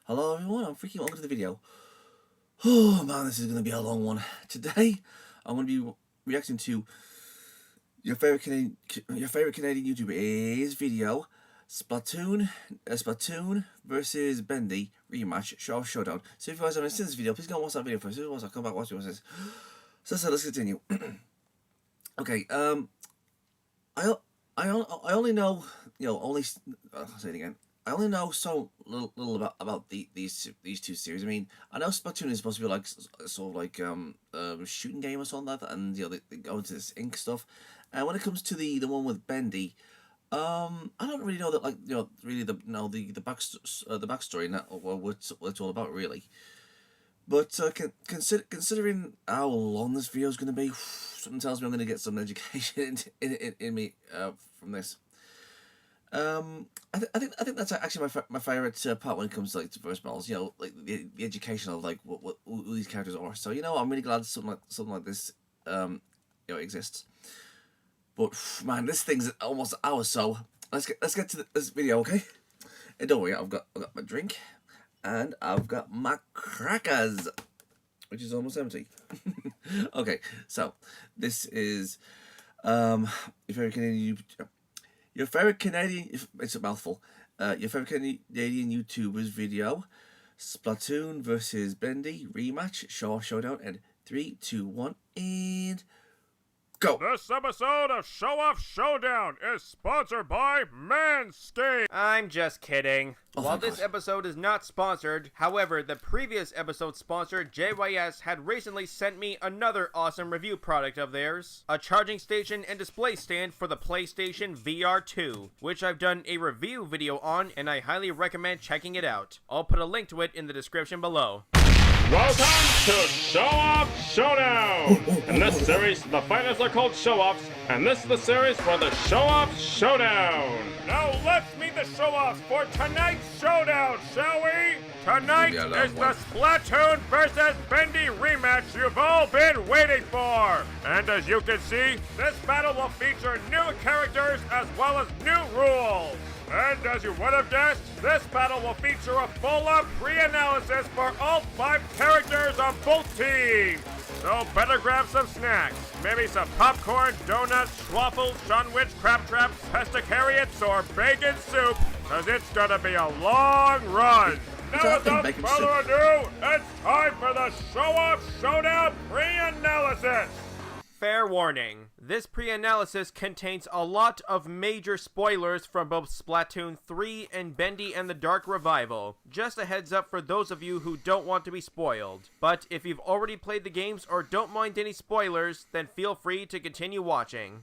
Hello everyone, I'm freaking welcome to the video. Oh man, this is going to be a long one. Today, I'm going to be reacting to your favorite Canadian YouTuber's video, Splatoon versus Bendy REMATCH SHOWOFF SHOWDOwn. So if you guys haven't seen this video, please go and watch that video first. Once I come back, watch it. So let's continue. Okay, I only know, I'll say it again. I only know so little about these two series. I mean, I know Splatoon is supposed to be like sort of like a shooting game or something like that, and they go into this ink stuff. And when it comes to the one with Bendy, I don't really know that really the backstory and that, or what it's all about really. But considering how long this video is going to be, something tells me I'm going to get some education in me from this. I think that's actually my favorite part when it comes to like first battles. Like the education of like what who these characters are. So I'm really glad something like this exists. But man, this thing's almost an hour. So let's get to this video, okay? And don't worry, I've got my drink, and I've got my crackers, which is almost empty. Okay, so this is your favorite Canadian, it's a mouthful, your favorite Canadian YouTuber's video, Splatoon versus Bendy REMATCH SHOWOFF SHOWDOwn, and 3, 2, 1, and go! This episode of Show-Off Showdown is sponsored by Manscaped. I'm just kidding. While this episode is not sponsored, however, the previous episode sponsor, JYS, had recently sent me another awesome review product of theirs, a charging station and display stand for the PlayStation VR 2, which I've done a review video on, and I highly recommend checking it out. I'll put a link to it in the description below. Welcome to Show-Off Showdown! In this series, the fighters are called Show-Offs, and this is the series for the Show-Off Showdown! Now let's meet the Show-Offs for tonight's showdown, shall we? Tonight is the Splatoon vs. Bendy rematch you've all been waiting for! And as you can see, this battle will feature new characters as well as new rules! And as you would have guessed, this battle will feature a full-up pre-analysis for all 5 characters on both teams. So better grab some snacks, maybe some popcorn, donuts, schwaffles, sandwich, crab traps, pescatarians, or bacon soup, cause it's gonna be a long run. Now without further ado, it's time for the Show-Off Showdown pre-analysis. Fair warning, this pre-analysis contains a lot of major spoilers from both Splatoon 3 and Bendy and the Dark Revival. Just a heads up for those of you who don't want to be spoiled. But if you've already played the games or don't mind any spoilers, then feel free to continue watching.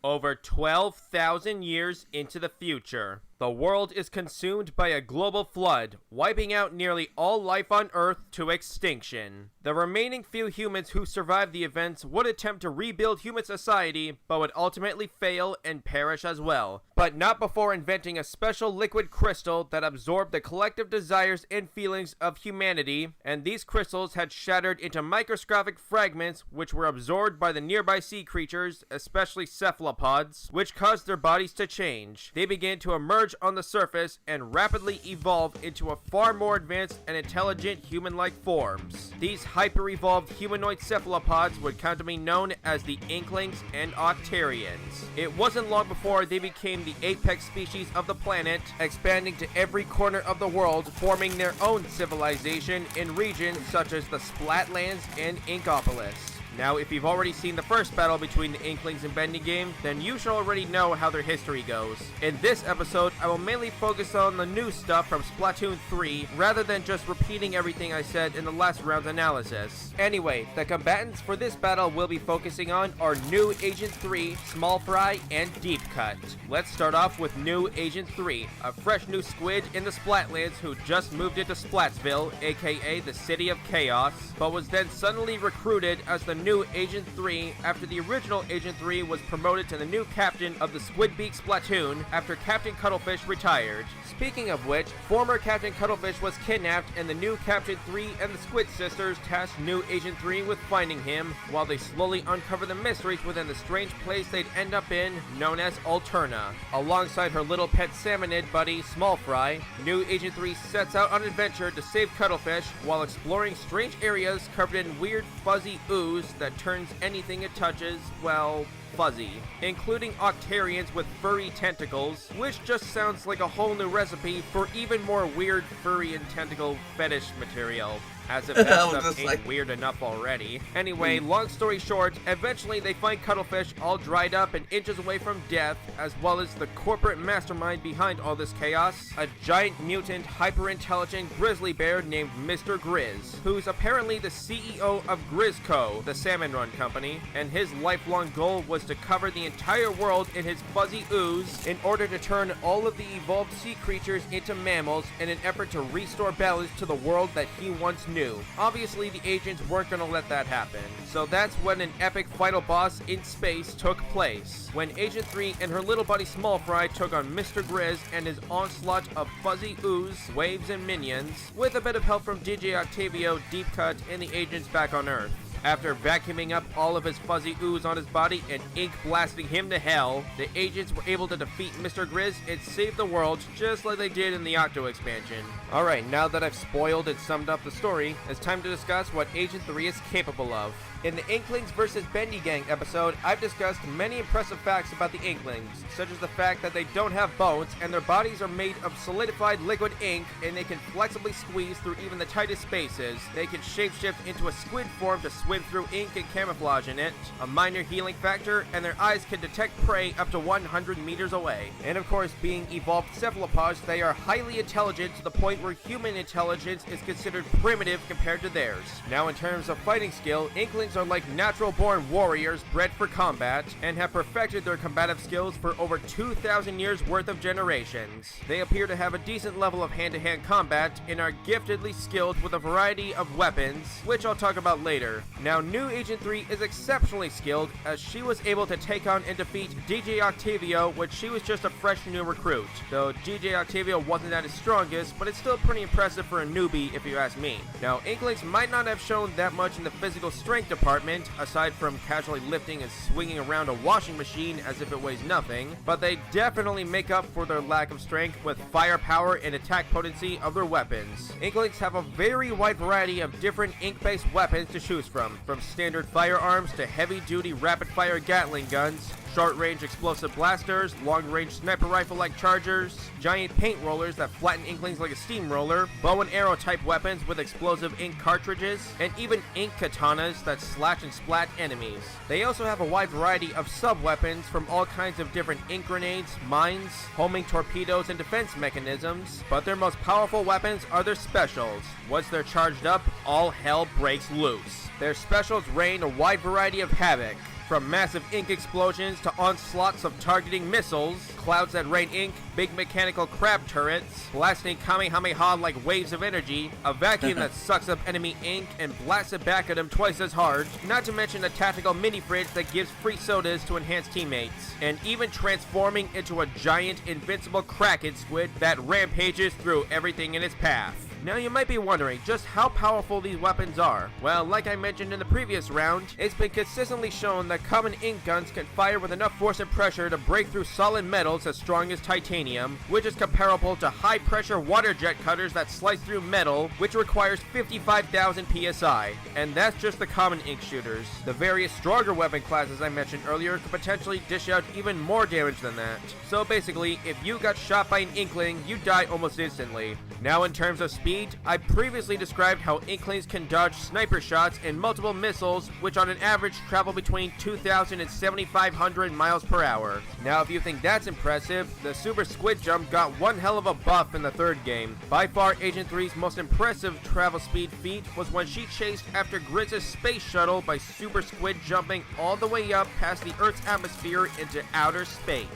Over 12,000 years into the future, the world is consumed by a global flood, wiping out nearly all life on Earth to extinction. The remaining few humans who survived the events would attempt to rebuild human society, but would ultimately fail and perish as well. But not before inventing a special liquid crystal that absorbed the collective desires and feelings of humanity, and these crystals had shattered into microscopic fragments which were absorbed by the nearby sea creatures, especially cephalopods, which caused their bodies to change. They began to emerge on the surface and rapidly evolve into a far more advanced and intelligent human-like forms. These hyper-evolved humanoid cephalopods would come to be known as the Inklings and Octarians. It wasn't long before they became the apex species of the planet, expanding to every corner of the world, forming their own civilization in regions such as the Splatlands and Inkopolis. Now, if you've already seen the first battle between the Inklings and Bendy game, then you should already know how their history goes. In this episode, I will mainly focus on the new stuff from Splatoon 3, rather than just repeating everything I said in the last round's analysis. Anyway, the combatants for this battle we'll be focusing on are New Agent 3, Small Fry, and Deep Cut. Let's start off with New Agent 3, a fresh new squid in the Splatlands who just moved into Splatsville, aka the City of Chaos, but was then suddenly recruited as the new new Agent 3 after the original Agent 3 was promoted to the new captain of the Squidbeak Splatoon after Captain Cuttlefish retired. Speaking of which, former Captain Cuttlefish was kidnapped and the new Captain 3 and the Squid Sisters tasked new Agent 3 with finding him while they slowly uncover the mysteries within the strange place they'd end up in, known as Alterna. Alongside her little pet salmonid buddy, Small Fry, new Agent 3 sets out on an adventure to save Cuttlefish while exploring strange areas covered in weird fuzzy ooze that turns anything it touches, well, fuzzy, including Octarians with furry tentacles, which just sounds like a whole new recipe for even more weird furry and tentacle fetish material. As if that stuff ain't weird enough already. Anyway, long story short, eventually they find Cuttlefish all dried up and inches away from death, as well as the corporate mastermind behind all this chaos, a giant mutant, hyper-intelligent grizzly bear named Mr. Grizz, who's apparently the CEO of Grizzco, the salmon run company, and his lifelong goal was to cover the entire world in his fuzzy ooze in order to turn all of the evolved sea creatures into mammals in an effort to restore balance to the world that he once knew. Obviously, the agents weren't going to let that happen, so that's when an epic final boss in space took place, when Agent 3 and her little buddy Small Fry took on Mr. Grizz and his onslaught of fuzzy ooze, waves, and minions, with a bit of help from DJ Octavio, Deep Cut, and the agents back on Earth. After vacuuming up all of his fuzzy ooze on his body and ink blasting him to hell, the agents were able to defeat Mr. Grizz and save the world just like they did in the Octo expansion. Alright, now that I've spoiled and summed up the story, it's time to discuss what Agent 3 is capable of. In the Inklings vs. Bendy Gang episode, I've discussed many impressive facts about the Inklings, such as the fact that they don't have bones and their bodies are made of solidified liquid ink and they can flexibly squeeze through even the tightest spaces. They can shapeshift into a squid form to swim through ink and camouflage in it, a minor healing factor, and their eyes can detect prey up to 100 meters away. And of course, being evolved cephalopods, they are highly intelligent to the point where human intelligence is considered primitive compared to theirs. Now in terms of fighting skill, Inklings are like natural-born warriors bred for combat and have perfected their combative skills for over 2,000 years worth of generations. They appear to have a decent level of hand-to-hand combat and are giftedly skilled with a variety of weapons, which I'll talk about later. Now, new Agent 3 is exceptionally skilled as she was able to take on and defeat DJ Octavio when she was just a fresh new recruit, though DJ Octavio wasn't at his strongest, but it's still pretty impressive for a newbie if you ask me. Now, Inklings might not have shown that much in the physical strength department, aside from casually lifting and swinging around a washing machine as if it weighs nothing, but they definitely make up for their lack of strength with firepower and attack potency of their weapons. Inklings have a very wide variety of different ink-based weapons to choose from standard firearms to heavy-duty rapid-fire Gatling guns, short-range explosive blasters, long-range sniper rifle-like chargers, giant paint rollers that flatten Inklings like a steamroller, bow and arrow type weapons with explosive ink cartridges, and even ink katanas that slash and splat enemies. They also have a wide variety of sub-weapons from all kinds of different ink grenades, mines, homing torpedoes, and defense mechanisms, but their most powerful weapons are their specials. Once they're charged up, all hell breaks loose. Their specials rain a wide variety of havoc, from massive ink explosions to onslaughts of targeting missiles, clouds that rain ink, big mechanical crab turrets, blasting Kamehameha like waves of energy, a vacuum that sucks up enemy ink and blasts it back at them twice as hard, not to mention a tactical mini fridge that gives free sodas to enhance teammates, and even transforming into a giant invincible Kraken squid that rampages through everything in its path. Now you might be wondering just how powerful these weapons are. Well, like I mentioned in the previous round, it's been consistently shown that common ink guns can fire with enough force and pressure to break through solid metals as strong as titanium, which is comparable to high-pressure water jet cutters that slice through metal, which requires 55,000 psi. And that's just the common ink shooters. The various stronger weapon classes I mentioned earlier could potentially dish out even more damage than that. So basically, if you got shot by an Inkling, you die almost instantly. Now in terms of speed, I previously described how Inklings can dodge sniper shots and multiple missiles, which on an average travel between 2,000 and 7,500 miles per hour. Now if you think that's impressive, the Super Squid Jump got one hell of a buff in the third game. By far, Agent 3's most impressive travel speed feat was when she chased after Grizz's space shuttle by Super Squid jumping all the way up past the Earth's atmosphere into outer space.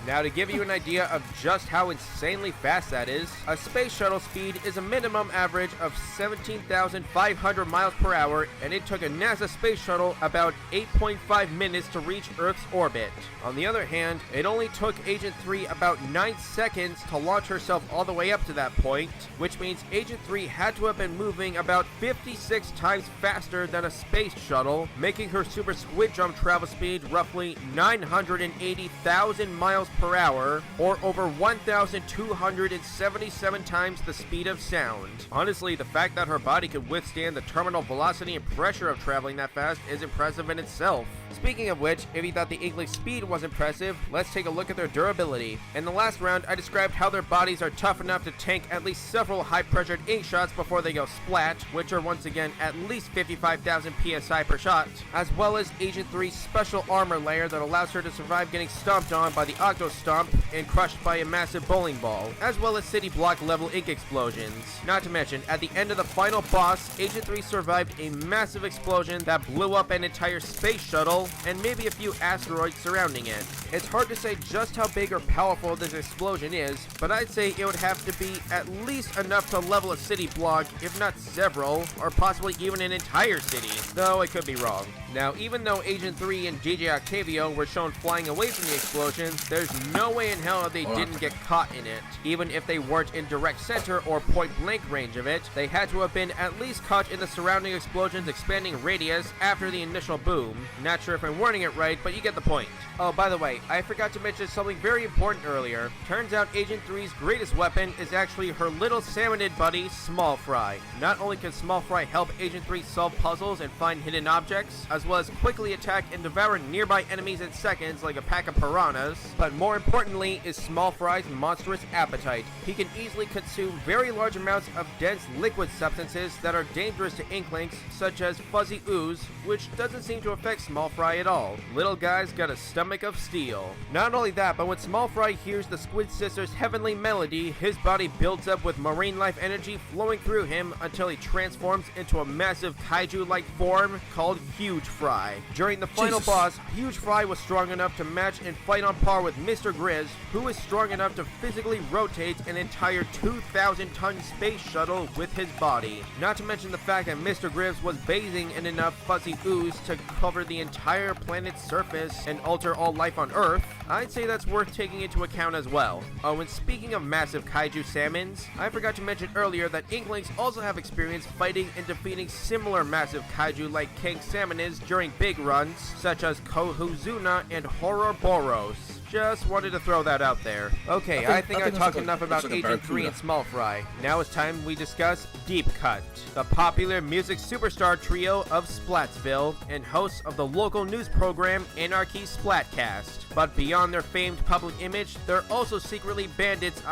Now to give you an idea of just how insanely fast that is, a space shuttle speed is a minimum average of 17,500 miles per hour, and it took a NASA space shuttle about 8.5 minutes to reach Earth's orbit. On the other hand, it only took Agent 3 about 9 seconds to launch herself all the way up to that point, which means Agent 3 had to have been moving about 56 times faster than a space shuttle, making her super squid jump travel speed roughly 980,000 miles per hour, or over 1,277 times the speed of sound. Honestly, the fact that her body could withstand the terminal velocity and pressure of traveling that fast is impressive in itself. Speaking of which, if you thought the Inkling's speed was impressive, let's take a look at their durability. In the last round, I described how their bodies are tough enough to tank at least several high-pressured ink shots before they go splat, which are once again at least 55,000 psi per shot, as well as Agent 3's special armor layer that allows her to survive getting stomped on by the Octo Stomp and crushed by a massive bowling ball, as well as city block level ink explosions. Not to mention, at the end of the final boss, Agent 3 survived a massive explosion that blew up an entire space shuttle and maybe a few asteroids surrounding it. It's hard to say just how big or powerful this explosion is, but I'd say it would have to be at least enough to level a city block, if not several, or possibly even an entire city, though I could be wrong. Now, even though Agent 3 and DJ Octavio were shown flying away from the explosion, there's no way in hell they didn't get caught in it. Even if they weren't in direct center or point blank range of it, they had to have been at least caught in the surrounding explosion's expanding radius after the initial boom. Not sure if I'm wording it right, but you get the point. Oh, by the way, I forgot to mention something very important earlier. Turns out Agent 3's greatest weapon is actually her little salmonid buddy, Small Fry. Not only can Small Fry help Agent 3 solve puzzles and find hidden objects, as well as quickly attack and devour nearby enemies in seconds like a pack of piranhas, but more importantly is Small Fry's monstrous appetite. He can easily consume very large amounts of dense liquid substances that are dangerous to Inklings, such as fuzzy ooze, which doesn't seem to affect Small Fry at all. Little guy's got a stomach of steel. Not only that, but when Small Fry hears the Squid Sisters' heavenly melody, his body builds up with marine life energy flowing through him until he transforms into a massive kaiju-like form called Huge Fry. During the final boss, Huge Fry was strong enough to match and fight on par with Mr. Grizz, who is strong enough to physically rotate an entire 2,000-ton space shuttle with his body. Not to mention the fact that Mr. Grizz was bathing in enough fuzzy ooze to cover the entire planet's surface and alter all life on Earth. I'd say that's worth taking into account as well. Oh, and speaking of massive kaiju salmons, I forgot to mention earlier that Inklings also have experience fighting and defeating similar massive kaiju like King Salmonids during big runs, such as Kohuzuna and Horoboros. Just wanted to throw that out there. Okay, I think I talked enough about Agent 3 and Small Fry. Now it's time we discuss Deep Cut, the popular music superstar trio of Splatsville and hosts of the local news program Anarchy Splatcast. But beyond their famed public image, they're also secretly bandits,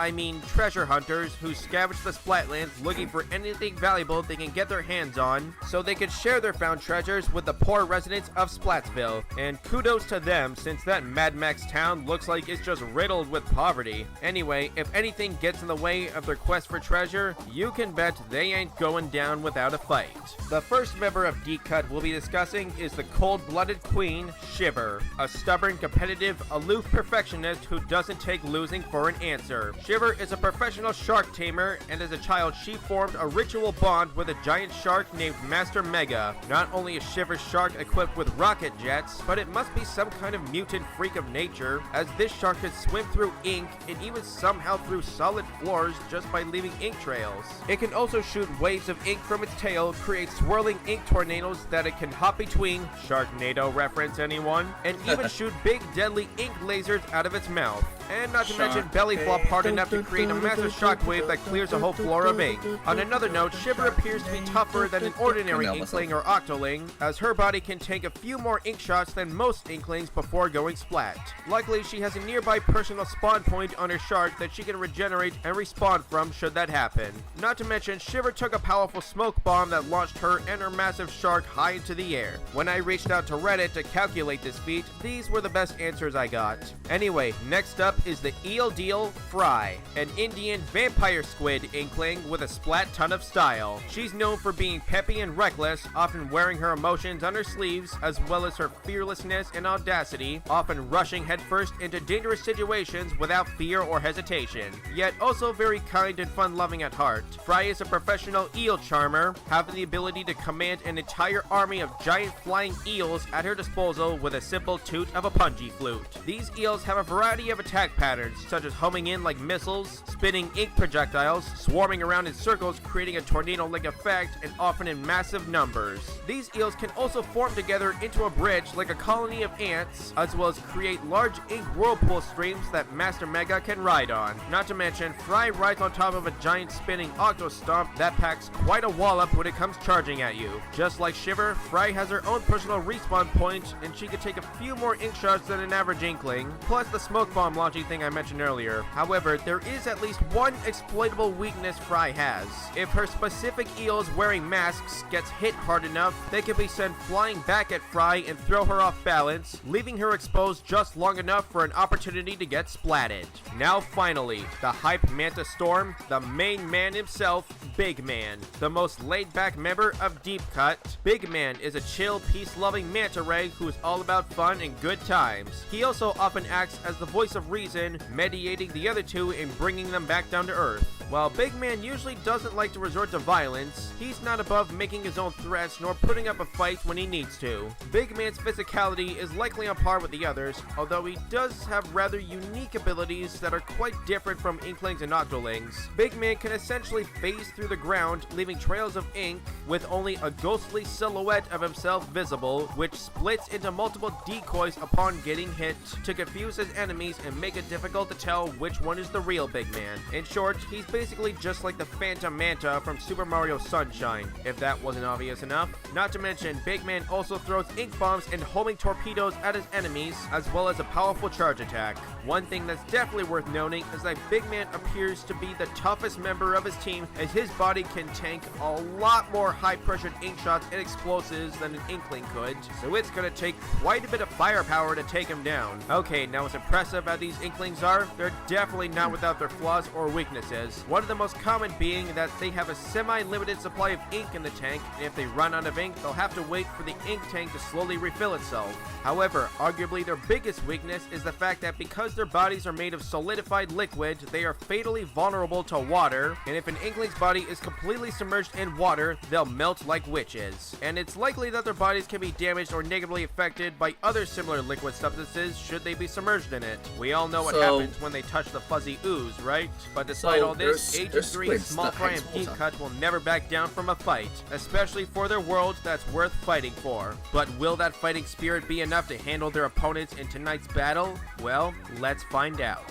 treasure hunters, who scavenge the Splatlands looking for anything valuable they can get their hands on, so they can share their found treasures with the poor residents of Splatsville. And kudos to them, since that Mad Max town looks like it's just riddled with poverty. Anyway, if anything gets in the way of their quest for treasure, you can bet they ain't going down without a fight. The first member of Deep Cut we'll be discussing is the cold-blooded queen, Shiver, a stubborn, competitive, aloof perfectionist who doesn't take losing for an answer. Shiver is a professional shark tamer, and as a child she formed a ritual bond with a giant shark named Master Mega. Not only is Shiver's shark equipped with rocket jets, but it must be some kind of mutant freak of nature, as this shark could swim through ink and even somehow through solid floors just by leaving ink trails. It can also shoot waves of ink from its tail, create swirling ink tornadoes that it can hop between, Sharknado reference anyone, and even shoot big deadly ink lasers out of its mouth. And not to mention belly flop hard enough to create a massive shockwave that clears a whole floor of ink. On another note, Shiver appears to be tougher than an ordinary Inkling or Octoling, as her body can take a few more ink shots than most Inklings before going splat. Luckily, she has a nearby personal spawn point on her shark that she can regenerate and respawn from should that happen. Not to mention, Shiver took a powerful smoke bomb that launched her and her massive shark high into the air. When I reached out to Reddit to calculate this feat, these were the best answers I got. Anyway, next up is the Eel Deal Fry, an Indian vampire squid Inkling with a splat ton of style. She's known for being peppy and reckless, often wearing her emotions on her sleeves, as well as her fearlessness and audacity, often rushing headfirst into dangerous situations without fear or hesitation, yet also very kind and fun-loving at heart. Fry is a professional eel charmer, having the ability to command an entire army of giant flying eels at her disposal with a simple toot of a punji flute. These eels have a variety of attack patterns, such as homing in like missiles, spitting ink projectiles, swarming around in circles creating a tornado-like effect, and often in massive numbers. These eels can also form together into a bridge like a colony of ants, as well as create large ink whirlpool streams that Master Mega can ride on. Not to mention, Fry rides on top of a giant spinning octo stomp that packs quite a wallop when it comes charging at you. Just like Shiver, Fry has her own personal respawn point, and she can take a few more ink shots than an average inkling, plus the smoke bomb launching thing I mentioned earlier. However, there is at least one exploitable weakness Fry has. If her specific eels wearing masks gets hit hard enough, they can be sent flying back at Fry and throw her off balance, leaving her exposed just long enough for an opportunity to get splatted. Now finally, the hype Manta Storm, the main man himself, Big Man, the most laid-back member of Deep Cut. Big Man is a chill, peace-loving manta ray who is all about fun and good times. He also often acts as the voice of reason, mediating the other two and bringing them back down to earth. While Big Man usually doesn't like to resort to violence, he's not above making his own threats nor putting up a fight when he needs to. Big Man's physicality is likely on par with the others, although he does have rather unique abilities that are quite different from Inklings and Octolings. Big Man can essentially phase through the ground, leaving trails of ink, with only a ghostly silhouette of himself visible, which splits into multiple decoys upon getting hit to confuse his enemies and make it difficult to tell which one is the real Big Man. In short, he's basically just like the Phantom Manta from Super Mario Sunshine, if that wasn't obvious enough. Not to mention, Big Man also throws ink bombs and homing torpedoes at his enemies, as well as a powerful charge attack. One thing that's definitely worth noting is that Big Man appears to be the toughest member of his team, as his body can tank a lot more high-pressured ink shots and explosives than an Inkling could, so it's gonna take quite a bit of firepower to take him down. Okay, now as impressive as these Inklings are, they're definitely not without their flaws or weaknesses. One of the most common being that they have a semi-limited supply of ink in the tank, and if they run out of ink, they'll have to wait for the ink tank to slowly refill itself. However, arguably their biggest weakness is the fact that because their bodies are made of solidified liquid, they are fatally vulnerable to water, and if an Inkling's body is completely submerged in water, they'll melt like witches. And it's likely that their bodies can be damaged or negatively affected by other similar liquid substances should they be submerged in it. We all know what happens when they touch the fuzzy ooze, right? But despite all this, Agent 3, Small Fry, and Deep Cut will never back down from a fight, especially for their world that's worth fighting for. But will that fighting spirit be enough to handle their opponents in tonight's battle? Well, let's find out.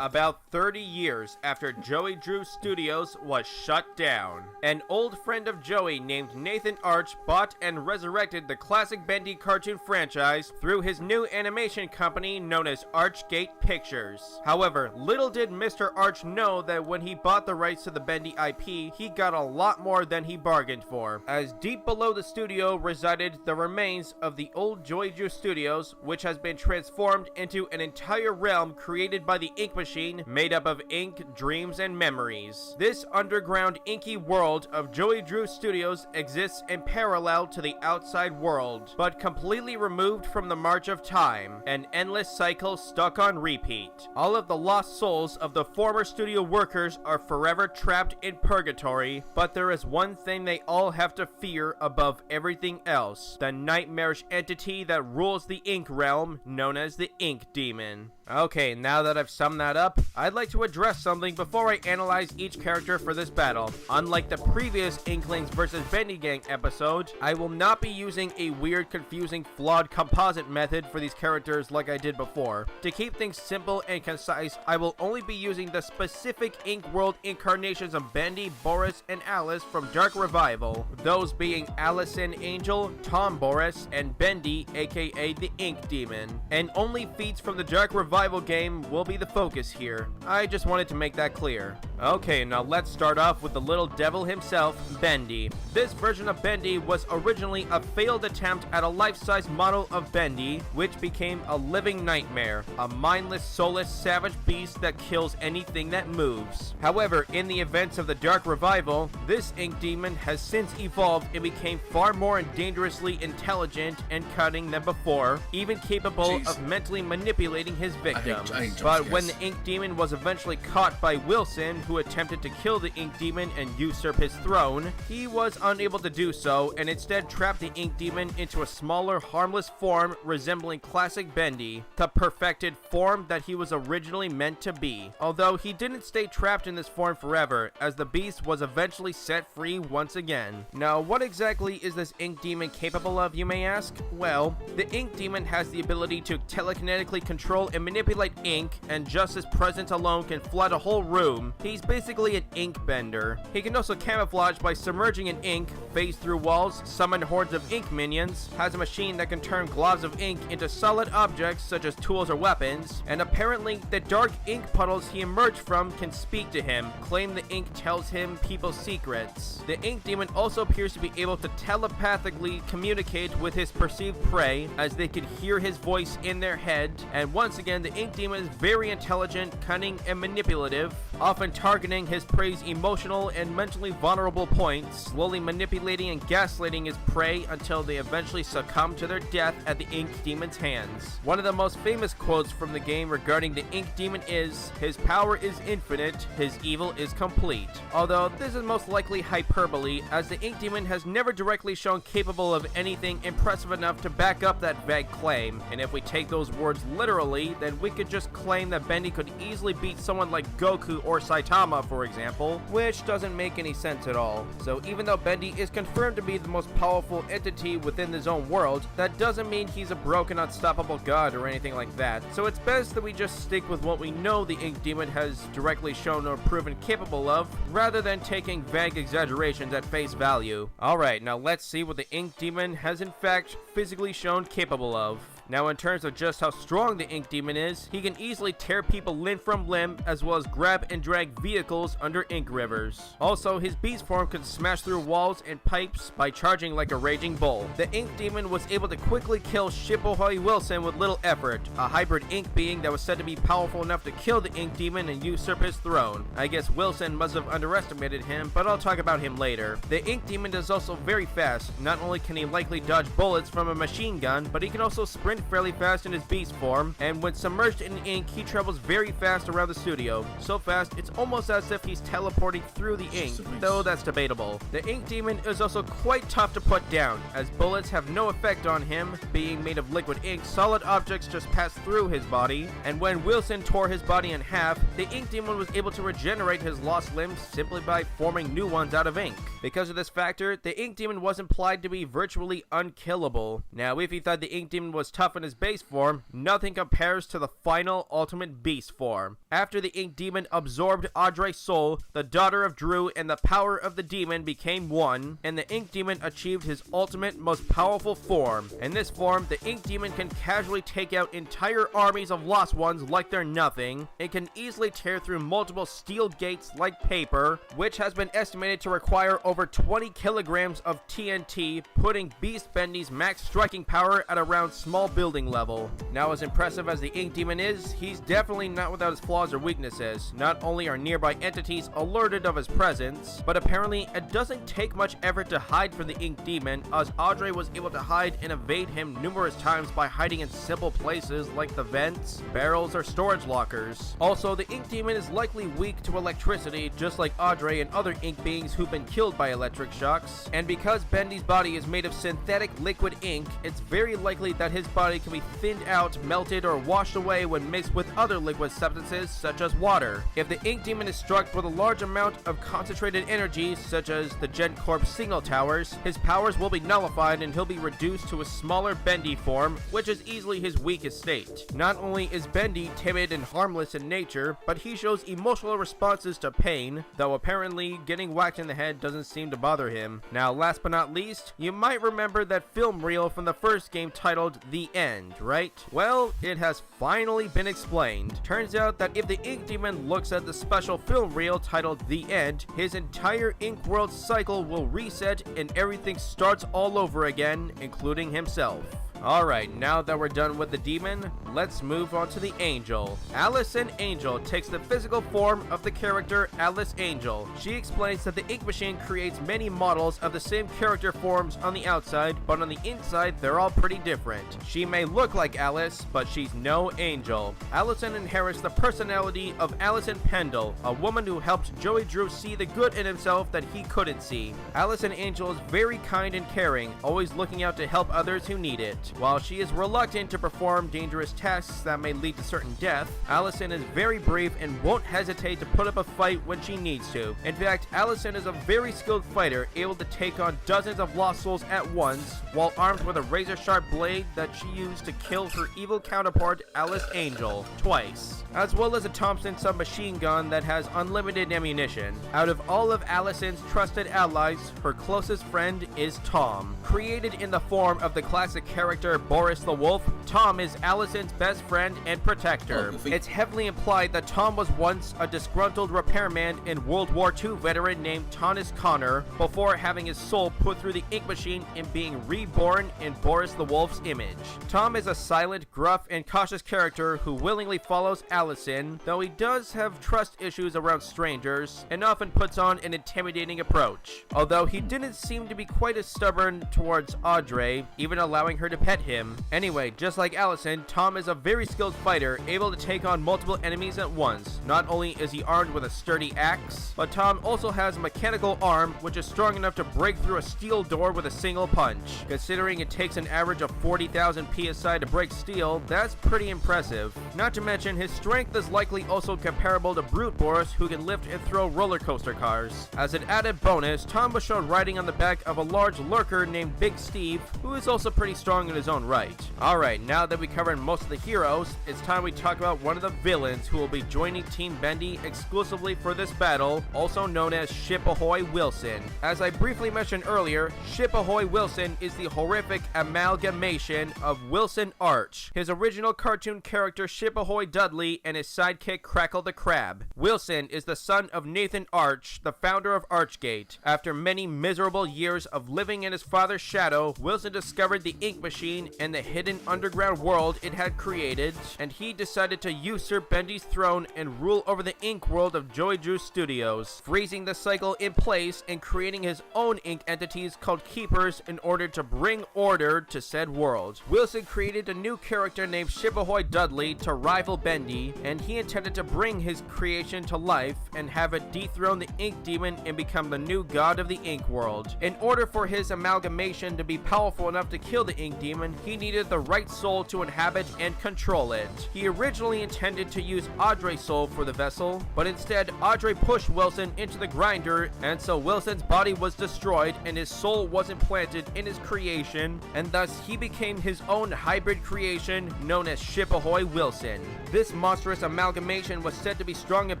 About 30 years after Joey Drew Studios was shut down, an old friend of Joey named Nathan Arch bought and resurrected the classic Bendy cartoon franchise through his new animation company known as Archgate Pictures. However, little did Mr. Arch know that when he bought the rights to the Bendy IP, he got a lot more than he bargained for, as deep below the studio resided the remains of the old Joey Drew Studios, which has been transformed into an entire realm created by the Ink Machine made up of ink, dreams, and memories. This underground inky world of Joey Drew Studios exists in parallel to the outside world, but completely removed from the march of time, an endless cycle stuck on repeat. All of the lost souls of the former studio workers are forever trapped in purgatory, but there is one thing they all have to fear above everything else: the nightmarish entity that rules the ink realm, known as the Ink Demon. Okay, now that I've summed that up, I'd like to address something before I analyze each character for this battle. Unlike the previous Inklings vs. Bendy Gang episode, I will not be using a weird, confusing, flawed composite method for these characters like I did before. To keep things simple and concise, I will only be using the specific Ink World incarnations of Bendy, Boris, and Alice from Dark Revival, those being Allison Angel, Tom Boris, and Bendy, aka the Ink Demon. And only feats from the Dark Revival game will be the focus here. I just wanted to make that clear. Okay, now let's start off with the little devil himself, Bendy. This version of Bendy was originally a failed attempt at a life-size model of Bendy, which became a living nightmare, a mindless, soulless, savage beast that kills anything that moves. However, in the events of the Dark Revival, this ink demon has since evolved and became far more dangerously intelligent and cunning than before, even capable of mentally manipulating his victims. But when the ink demon was eventually caught by Wilson, who attempted to kill the ink demon and usurp his throne, he was unable to do so and instead trapped the ink demon into a smaller, harmless form resembling classic Bendy, the perfected form that he was originally meant to be. Although he didn't stay trapped in this form forever, as the beast was eventually set free once again. Now, what exactly is this ink demon capable of, you may ask? Well, the ink demon has the ability to telekinetically control and manipulate ink, and just his presence alone can flood a whole room. He's basically an ink bender. He can also camouflage by submerging in ink, phase through walls, summon hordes of ink minions, has a machine that can turn globs of ink into solid objects such as tools or weapons, and apparently the dark ink puddles he emerged from can speak to him, claim the ink tells him people's secrets. The ink demon also appears to be able to telepathically communicate with his perceived prey, as they could hear his voice in their head, and once again the ink demon is very intelligent, cunning, and manipulative, often targeting his prey's emotional and mentally vulnerable points, slowly manipulating and gaslighting his prey until they eventually succumb to their death at the ink demon's hands. One of the most famous quotes from the game regarding the ink demon is, "His power is infinite, his evil is complete." Although this is most likely hyperbole, as the ink demon has never directly shown capable of anything impressive enough to back up that vague claim, and if we take those words literally, then we could just claim that Bendy could easily beat someone like Goku or Saitama, for example, which doesn't make any sense at all. So even though Bendy is confirmed to be the most powerful entity within his own world, that doesn't mean he's a broken, unstoppable god or anything like that. So it's best that we just stick with what we know the ink demon has directly shown or proven capable of, rather than taking vague exaggerations at face value. Alright, now let's see what the ink demon has in fact physically shown capable of. Now, in terms of just how strong the ink demon is, he can easily tear people limb from limb, as well as grab and drag vehicles under ink rivers. Also, his beast form can smash through walls and pipes by charging like a raging bull. The ink demon was able to quickly kill Shippohoi Wilson with little effort, a hybrid ink being that was said to be powerful enough to kill the ink demon and usurp his throne. I guess Wilson must have underestimated him, but I'll talk about him later. The ink demon is also very fast. Not only can he likely dodge bullets from a machine gun, but he can also sprint fairly fast in his beast form, and when submerged in ink, he travels very fast around the studio. So fast, it's almost as if he's teleporting through the ink, though that's debatable. The ink demon is also quite tough to put down, as bullets have no effect on him. Being made of liquid ink, solid objects just pass through his body, and when Wilson tore his body in half, the ink demon was able to regenerate his lost limbs simply by forming new ones out of ink. Because of this factor, the ink demon was implied to be virtually unkillable. Now, if you thought the ink demon was tough in his base form, nothing compares to the final ultimate beast form. After the ink demon absorbed Audrey's soul, the daughter of Drew and the power of the demon became one, and the ink demon achieved his ultimate, most powerful form. In this form, the ink demon can casually take out entire armies of lost ones like they're nothing. It can easily tear through multiple steel gates like paper, which has been estimated to require over 20 kilograms of TNT, putting Beast Bendy's max striking power at around small building level. Now, as impressive as the ink demon is, he's definitely not without his flaws or weaknesses. Not only are nearby entities alerted of his presence, but apparently it doesn't take much effort to hide from the ink demon, as Audrey was able to hide and evade him numerous times by hiding in simple places like the vents, barrels, or storage lockers. Also, the ink demon is likely weak to electricity, just like Audrey and other ink beings who've been killed by electric shocks. And because Bendy's body is made of synthetic liquid ink, it's very likely that his body can be thinned out, melted, or washed away when mixed with other liquid substances such as water. If the ink demon is struck with a large amount of concentrated energy, such as the GenCorp signal towers, his powers will be nullified and he'll be reduced to a smaller Bendy form, which is easily his weakest state. Not only is Bendy timid and harmless in nature, but he shows emotional responses to pain, though apparently getting whacked in the head doesn't seem to bother him. Now, last but not least, you might remember that film reel from the first game titled The the end, right? Well, it has finally been explained. Turns out that if the ink demon looks at the special film reel titled The End, his entire ink world cycle will reset and everything starts all over again, including himself. Alright, now that we're done with the demon, let's move on to the angel. Allison Angel takes the physical form of the character Alice Angel. She explains that the ink machine creates many models of the same character forms on the outside, but on the inside they're all pretty different. She may look like Alice, but she's no angel. Allison inherits the personality of Allison Pendle, a woman who helped Joey Drew see the good in himself that he couldn't see. Allison Angel is very kind and caring, always looking out to help others who need it. While she is reluctant to perform dangerous tasks that may lead to certain death, Allison is very brave and won't hesitate to put up a fight when she needs to. In fact, Allison is a very skilled fighter, able to take on dozens of lost souls at once, while armed with a razor-sharp blade that she used to kill her evil counterpart, Alice Angel, twice, as well as a Thompson submachine gun that has unlimited ammunition. Out of all of Allison's trusted allies, her closest friend is Tom. Created in the form of the classic character Boris the Wolf, Tom is Allison's best friend and protector. It's heavily implied that Tom was once a disgruntled repairman and World War II veteran named Thomas Connor before having his soul put through the ink machine and being reborn in Boris the Wolf's image. Tom is a silent, gruff, and cautious character who willingly follows Allison, though he does have trust issues around strangers and often puts on an intimidating approach. Although he didn't seem to be quite as stubborn towards Audrey, even allowing her to pet him. Anyway, just like Allison, Tom is a very skilled fighter, able to take on multiple enemies at once. Not only is he armed with a sturdy axe, but Tom also has a mechanical arm which is strong enough to break through a steel door with a single punch. Considering it takes an average of 40,000 psi to break steel, that's pretty impressive. Not to mention, his strength is likely also comparable to Brute Boris, who can lift and throw roller coaster cars. As an added bonus, Tom was shown riding on the back of a large lurker named Big Steve, who is also pretty strong in his own right. Alright, now that we covered most of the heroes, it's time we talk about one of the villains who will be joining Team Bendy exclusively for this battle, also known as Ship Ahoy Wilson. As I briefly mentioned earlier, Ship Ahoy Wilson is the horrific amalgamation of Wilson Arch, his original cartoon character Ship Ahoy Dudley, and his sidekick Crackle the Crab. Wilson is the son of Nathan Arch, the founder of Archgate. After many miserable years of living in his father's shadow, Wilson discovered the ink machine and the hidden underground world it had created, and he decided to usurp Bendy's throne and rule over the ink world of Joey Drew Studios, freezing the cycle in place and creating his own ink entities called Keepers in order to bring order to said world. Wilson created a new character named Ship Ahoy Dudley to rival Bendy, and he intended to bring his creation to life and have it dethrone the ink demon and become the new god of the ink world. In order for his amalgamation to be powerful enough to kill the ink demon, he needed the right soul to inhabit and control it. He originally intended to use Audrey's soul for the vessel, but instead Audrey pushed Wilson into the grinder, and so Wilson's body was destroyed and his soul was implanted in his creation, and thus he became his own hybrid creation known as Ship Ahoy Wilson. This monstrous amalgamation was said to be strong and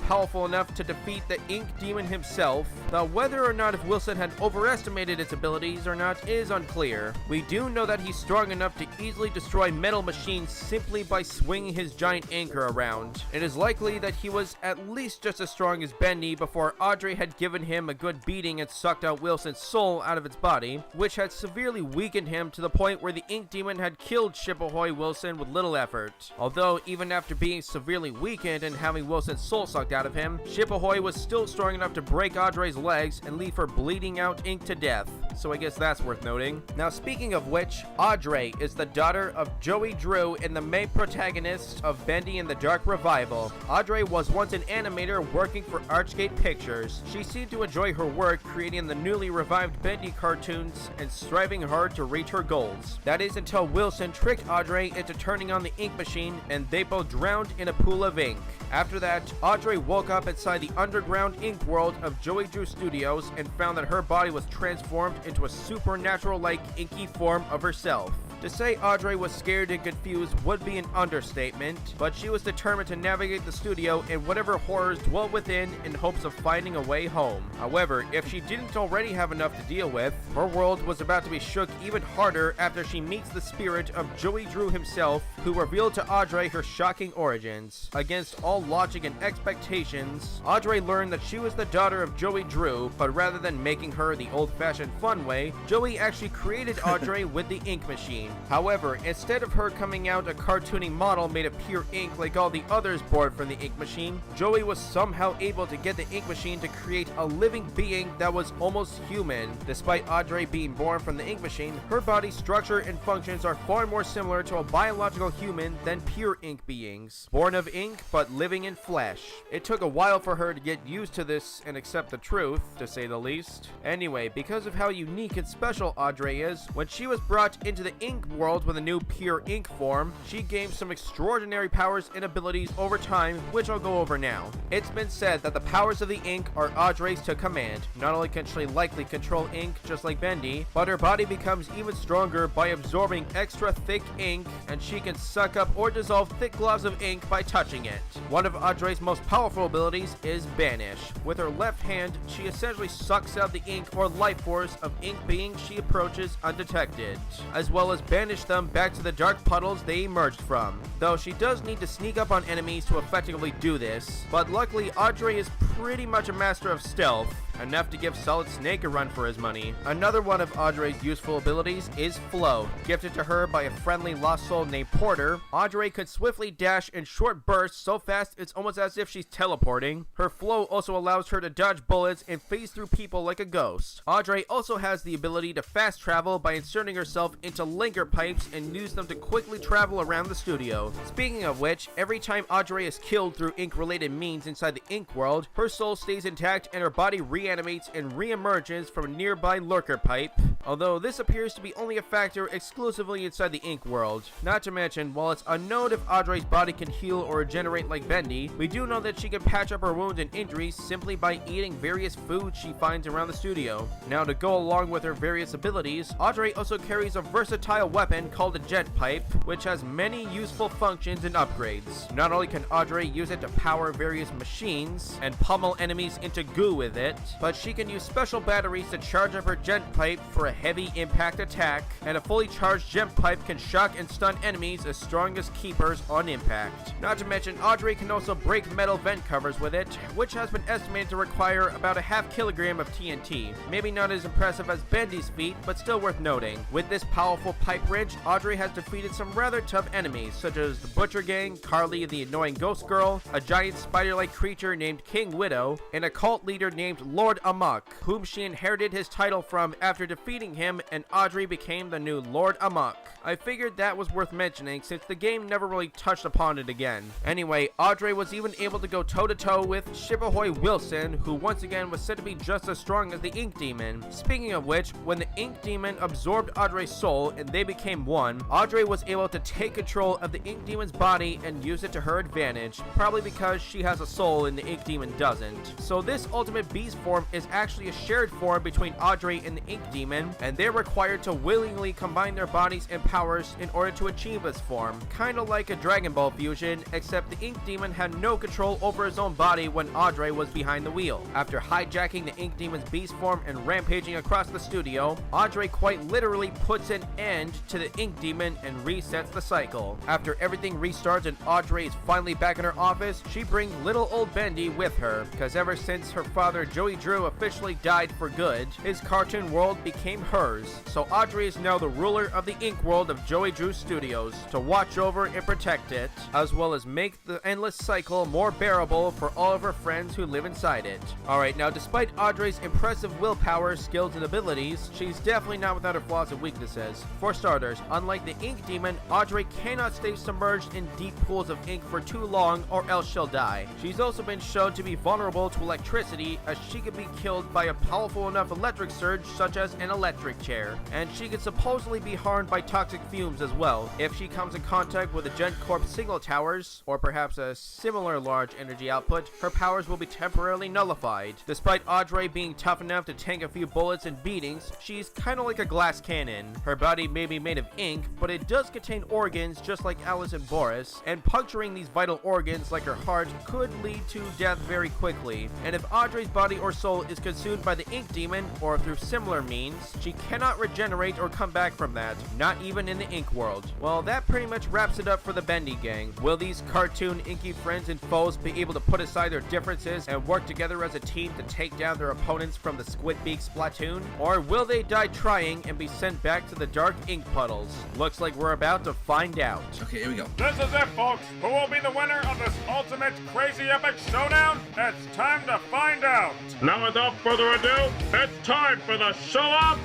powerful enough to defeat the ink demon himself, though whether or not if Wilson had overestimated its abilities or not is unclear. We do know that he's strong enough to easily destroy metal machines simply by swinging his giant anchor around. It is likely that he was at least just as strong as Bendy before Audrey had given him a good beating and sucked out Wilson's soul out of its body, which had severely weakened him to the point where the ink demon had killed Ship Ahoy Wilson with little effort. Although even after being severely weakened and having Wilson's soul sucked out of him, Ship Ahoy was still strong enough to break Audrey's legs and leave her bleeding out ink to death, so I guess that's worth noting. Now speaking of which, Audrey is the daughter of Joey Drew and the main protagonist of Bendy and the Dark Revival. Audrey was once an animator working for Archgate Pictures. She seemed to enjoy her work creating the newly revived Bendy cartoons and striving hard to reach her goals. That is until Wilson tricked Audrey into turning on the ink machine and they both drowned in a pool of ink. After that, Audrey woke up inside the underground ink world of Joey Drew Studios and found that her body was transformed into a supernatural-like inky form of herself. To say Audrey was scared and confused would be an understatement, but she was determined to navigate the studio and whatever horrors dwelt within in hopes of finding a way home. However, if she didn't already have enough to deal with, her world was about to be shook even harder after she meets the spirit of Joey Drew himself, who revealed to Audrey her shocking origins. Against all logic and expectations, Audrey learned that she was the daughter of Joey Drew, but rather than making her the old-fashioned fun way, Joey actually created Audrey with the ink machine. However, instead of her coming out a cartoony model made of pure ink like all the others born from the ink machine, Joey was somehow able to get the ink machine to create a living being that was almost human. Despite Audrey being born from the ink machine, her body structure and functions are far more similar to a biological human than pure ink beings, born of ink but living in flesh. It took a while for her to get used to this and accept the truth, to say the least. Anyway, because of how unique and special Audrey is, when she was brought into the ink world with a new pure ink form, she gained some extraordinary powers and abilities over time, which I'll go over now. It's been said that the powers of the ink are Audrey's to command. Not only can she likely control ink just like Bendy, but her body becomes even stronger by absorbing extra thick ink, and she can suck up or dissolve thick globs of ink by touching it. One of Audrey's most powerful abilities is Banish. With her left hand, she essentially sucks out the ink or life force of ink beings she approaches undetected, as well as banish them back to the dark puddles they emerged from. Though she does need to sneak up on enemies to effectively do this, but luckily Audrey is pretty much a master of stealth, enough to give Solid Snake a run for his money. Another one of Audrey's useful abilities is Flow. Gifted to her by a friendly lost soul named Porter, Audrey could swiftly dash in short bursts so fast it's almost as if she's teleporting. Her flow also allows her to dodge bullets and phase through people like a ghost. Audrey also has the ability to fast travel by inserting herself into linger pipes and use them to quickly travel around the studio. Speaking of which, every time Audrey is killed through ink-related means inside the ink world, her soul stays intact and her body reanimates and re-emerges from a nearby lurker pipe, although this appears to be only a factor exclusively inside the ink world. Not to mention, while it's unknown if Audrey's body can heal or regenerate like Bendy, we do know that she can patch up her wounds and injuries simply by eating various foods she finds around the studio. Now, to go along with her various abilities, Audrey also carries a versatile weapon called a jet pipe, which has many useful functions and upgrades. Not only can Audrey use it to power various machines and pummel enemies into goo with it, but she can use special batteries to charge up her jet pipe for a heavy impact attack, and a fully charged jet pipe can shock and stun enemies as strong as keepers on impact. Not to mention, Audrey can also break metal vent covers with it, which has been estimated to require about a half kilogram of TNT. Maybe not as impressive as Bendy's feat, but still worth noting. With this powerful pipe wrench, Audrey has defeated some rather tough enemies, such as the Butcher Gang, Carly the annoying ghost girl, a giant spider-like creature named King Widow, and a cult leader named Lord Amok, whom she inherited his title from after defeating him, and Audrey became the new Lord Amok. I figured that was worth mentioning since the game never really touched upon it again. Anyway, Audrey was even able to go toe-to-toe with Shibahoy Wilson, who once again was said to be just as strong as the Ink Demon. Speaking of which, when the Ink Demon absorbed Audrey's soul and they became one, Audrey was able to take control of the Ink Demon's body and use it to her advantage, probably because she has a soul and the Ink Demon doesn't. So this ultimate beast form is actually a shared form between Audrey and the Ink Demon, and they're required to willingly combine their bodies and powers in order to achieve this form. Kinda like a Dragon Ball fusion, except the Ink Demon had no control over his own body when Audrey was behind the wheel. After hijacking the Ink Demon's beast form and rampaging across the studio, Audrey quite literally puts an end to the Ink Demon and resets the cycle. After everything restarts and Audrey is finally back in her office, she brings little old Bendy with her, because ever since her father Joey Drew officially died for good, his cartoon world became hers. So Audrey is now the ruler of the ink world of Joey Drew Studios, to watch over and protect it, as well as make the endless cycle more bearable for all of her friends who live inside it. Alright, now despite Audrey's impressive willpower, skills, and abilities, she's definitely not without her flaws and weaknesses. For starters, unlike the Ink Demon, Audrey cannot stay submerged in deep pools of ink for too long or else she'll die. She's also been shown to be vulnerable to electricity, as she could be killed by a powerful enough electric surge such as an electric electric chair, and she could supposedly be harmed by toxic fumes as well. If she comes in contact with the Gent Corp signal towers, or perhaps a similar large energy output, her powers will be temporarily nullified. Despite Audrey being tough enough to tank a few bullets and beatings, she's kinda like a glass cannon. Her body may be made of ink, but it does contain organs just like Alice and Boris, and puncturing these vital organs like her heart could lead to death very quickly. And if Audrey's body or soul is consumed by the ink demon, or through similar means, she cannot regenerate or come back from that, not even in the ink world. Well, that pretty much wraps it up for the Bendy gang. Will these cartoon inky friends and foes be able to put aside their differences and work together as a team to take down their opponents from the Squidbeak Splatoon? Or will they die trying and be sent back to the dark ink puddles? Looks like we're about to find out. Okay, here we go. This is it, folks. Who will be the winner of this ultimate crazy epic showdown? It's time to find out. Now, without further ado, it's time for the Show-Off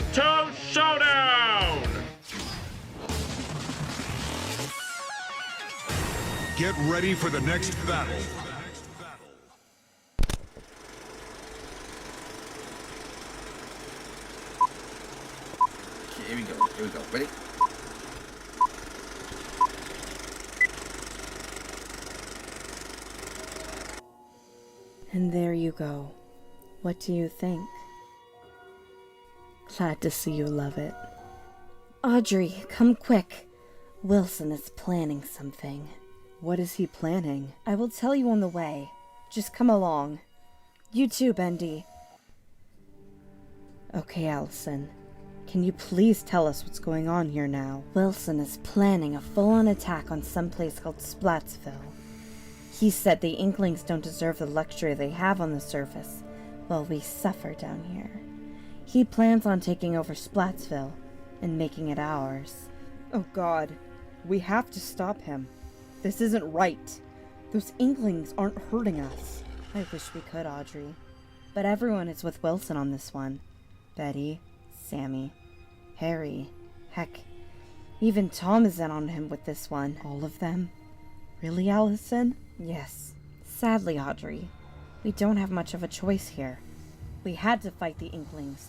Showdown! Get ready for the next battle. Okay, here we go. Here we go. Ready? And there you go. What do you think? Glad to see you love it. Audrey, come quick. Wilson is planning something. What is he planning? I will tell you on the way. Just come along. You too, Bendy. Okay, Allison. Can you please tell us what's going on here now? Wilson is planning a full-on attack on some place called Splatsville. He said the Inklings don't deserve the luxury they have on the surface, while we suffer down here. He plans on taking over Splatsville and making it ours. Oh God, we have to stop him. This isn't right. Those Inklings aren't hurting us. I wish we could, Audrey. But everyone is with Wilson on this one. Betty, Sammy, Harry, heck, even Tom is in on him with this one. All of them? Really, Allison? Yes. Sadly, Audrey, we don't have much of a choice here. We had to fight the Inklings.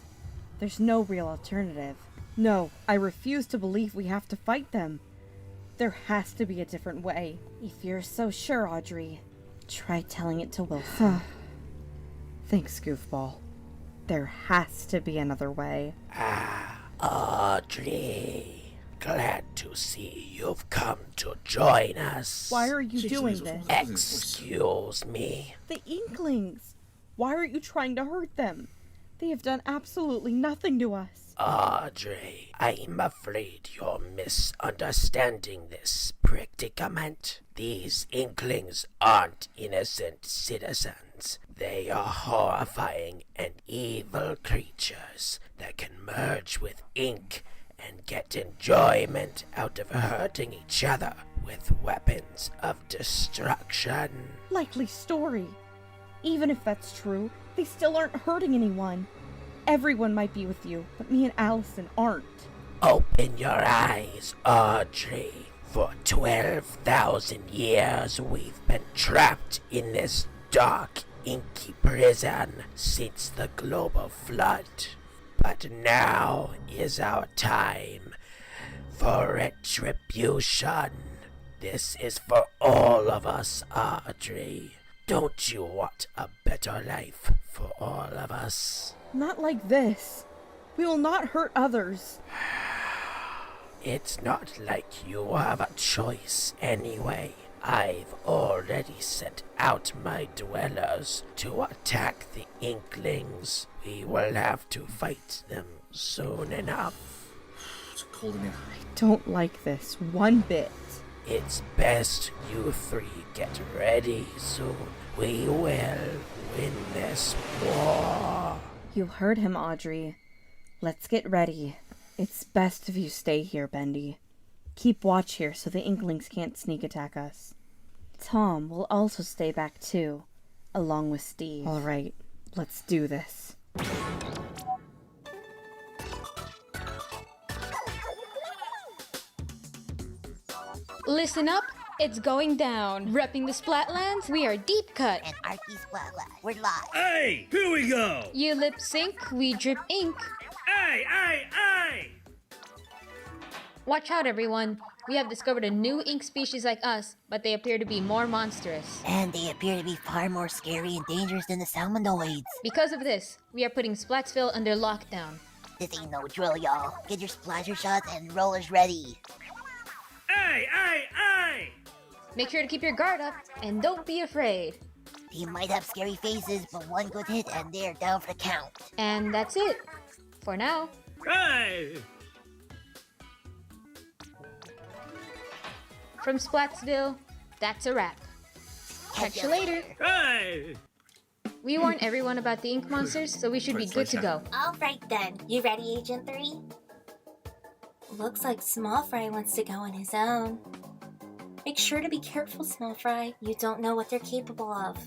There's no real alternative. No, I refuse to believe we have to fight them. There has to be a different way. If you're so sure, Audrey, try telling it to Wilson. Thanks, Goofball. There has to be another way. Audrey, glad to see you've come to join us. Why are you doing this? Excuse me. The Inklings! Why aren't you trying to hurt them? They have done absolutely nothing to us. Audrey, I'm afraid you're misunderstanding this predicament. These Inklings aren't innocent citizens. They are horrifying and evil creatures that can merge with ink and get enjoyment out of hurting each other with weapons of destruction. Likely story. Even if that's true, they still aren't hurting anyone. Everyone might be with you, but me and Allison aren't. Open your eyes, Audrey. For 12,000 years we've been trapped in this dark, inky prison since the global flood. But now is our time for retribution. This is for all of us, Audrey. Don't you want a better life for all of us? Not like this. We will not hurt others. It's not like you have a choice anyway. I've already sent out my dwellers to attack the Inklings. We will have to fight them soon enough. It's cold in here. I don't like this one bit. It's best you three get ready soon. We will win this war. You heard him, Audrey. Let's get ready. It's best if you stay here, Bendy. Keep watch here so the Inklings can't sneak attack us. Tom will also stay back too, along with Steve. All right, let's do this. Listen up, it's going down. Repping the Splatlands, we are Deep Cut. And Archie's Splatland. We're live. Hey, here we go. You lip sync, we drip ink. Aye, aye, aye! Watch out, everyone. We have discovered a new ink species like us, but they appear to be more monstrous. And they appear to be far more scary and dangerous than the salmonoids. Because of this, we are putting Splatsville under lockdown. This ain't no drill, y'all. Get your splasher shots and rollers ready. Aye, aye, aye! Make sure to keep your guard up, and don't be afraid. They might have scary faces, but one good hit and they're down for the count. And that's it. For now. Aye! From Splatsville, that's a wrap. Catch you later. Aye! We warned everyone about the ink monsters, so we should be good to go. All right then. You ready, Agent 3? Looks like Small Fry wants to go on his own. Make sure to be careful, Small Fry. You don't know what they're capable of.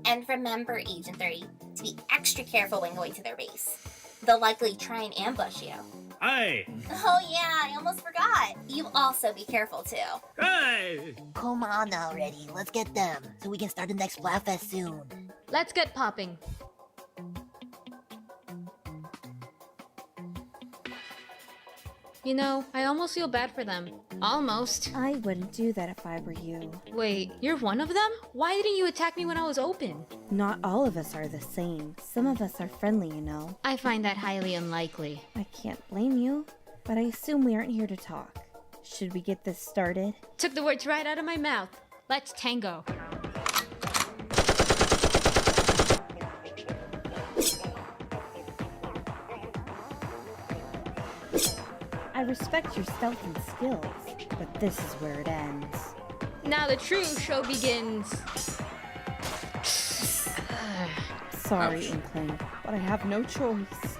And remember, Agent 3, to be extra careful when going to their base. They'll likely try and ambush you. Aye! Oh yeah, I almost forgot. You also be careful too. Aye! Come on already, let's get them, so we can start the next Splatfest soon. Let's get popping. You know, I almost feel bad for them. Almost. I wouldn't do that if I were you. Wait, you're one of them? Why didn't you attack me when I was open? Not all of us are the same. Some of us are friendly, you know. I find that highly unlikely. I can't blame you, but I assume we aren't here to talk. Should we get this started? Took the words right out of my mouth. Let's tango. I respect your stealth and skills, but this is where it ends. Now the true show begins. Sorry, Inkling, but I have no choice.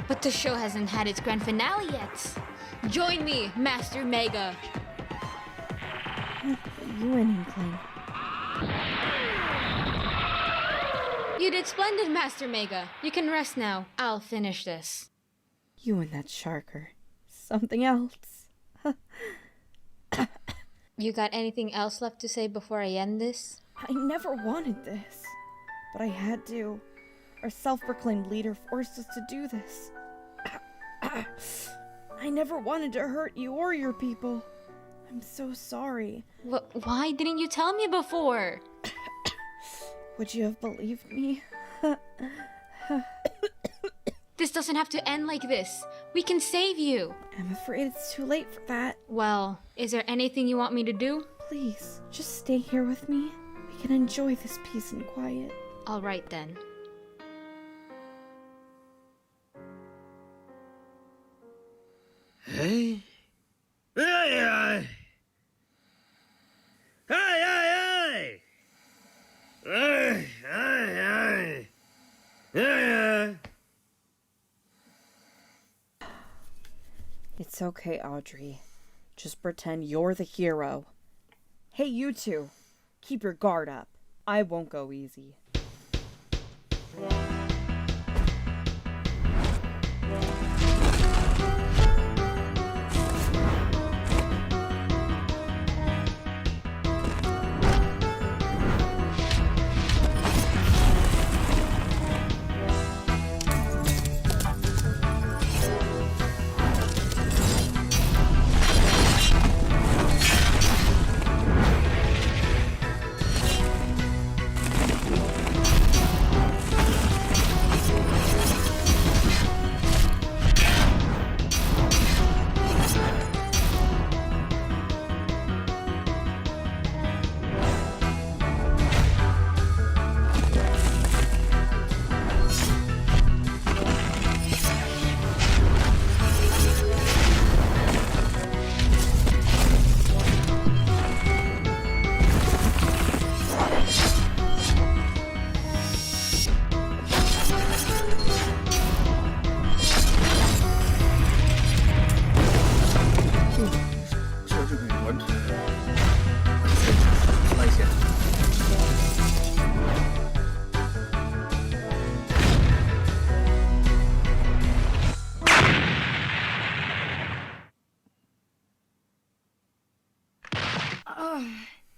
But the show hasn't had its grand finale yet. Join me, Master Mega. You and Inkling. You did splendid, Master Mega. You can rest now. I'll finish this. You and that sharker. Something else. You got anything else left to say before I end this? I never wanted this, but I had to. Our self-proclaimed leader forced us to do this. I never wanted to hurt you or your people. I'm so sorry. Why didn't you tell me before? Would you have believed me? This doesn't have to end like this. We can save you. I'm afraid it's too late for that. Well, is there anything you want me to do? Please, just stay here with me. We can enjoy this peace and quiet. All right then. Hey? Aye, aye! Aye, aye, aye! Aye, aye, aye! Aye, aye! It's okay, Audrey. Just pretend you're the hero. Hey, you two. Keep your guard up. I won't go easy.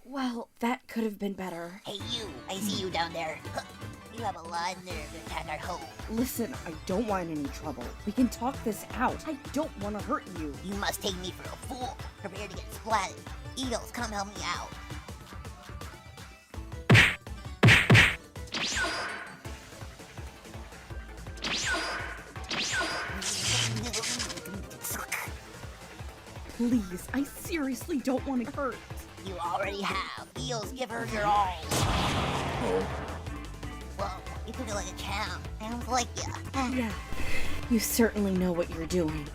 Well, that could have been better. Hey you, I see you down there. You have a lot of nerve to attack our home. Listen, I don't want any trouble. We can talk this out. I don't want to hurt you. You must take me for a fool. Prepare to get splatted. Eagles, come help me out. Please, I seriously don't want to hurt. You already have. Eels, give her your all. Oh. Whoa, you took it like a champ. Sounds like ya. Yeah, you certainly know what you're doing.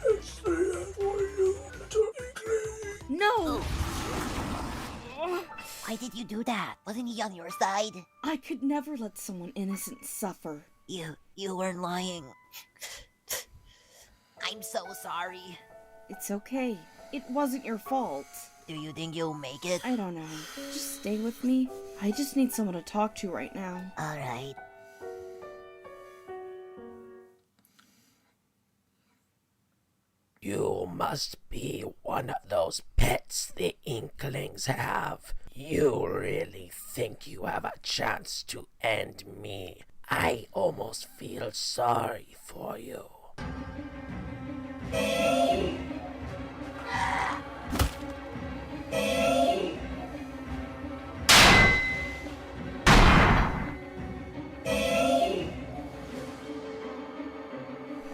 No! Why did you do that? Wasn't he on your side? I could never let someone innocent suffer. You weren't lying. I'm so sorry. It's okay. It wasn't your fault. Do you think you'll make it? I don't know. Just stay with me. I just need someone to talk to right now. Alright. You must be one of those pets the Inklings have. You really think you have a chance to end me? I almost feel sorry for you.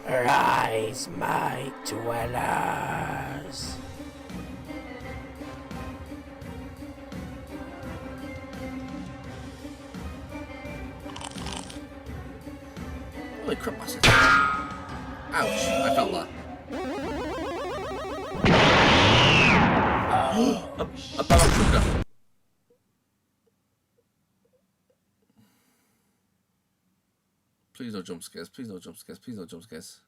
Rise, my dwellers. Holy crap, bastard. Ouch, I felt that. a barracuda. Please no jump scares, please no jump scares, please no jump scares.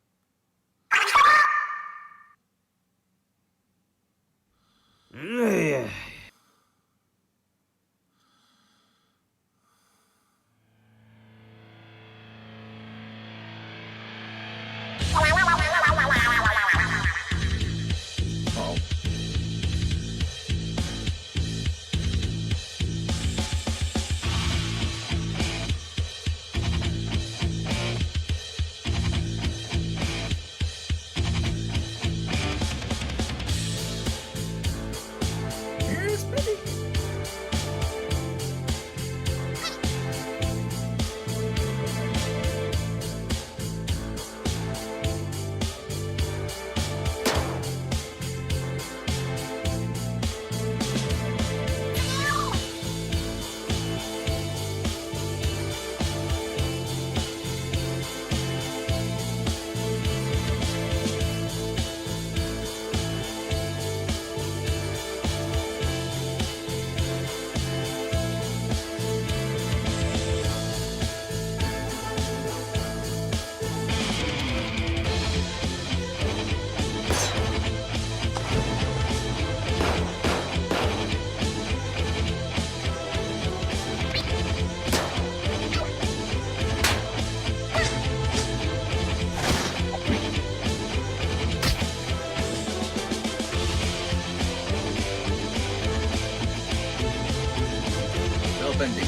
Bendy.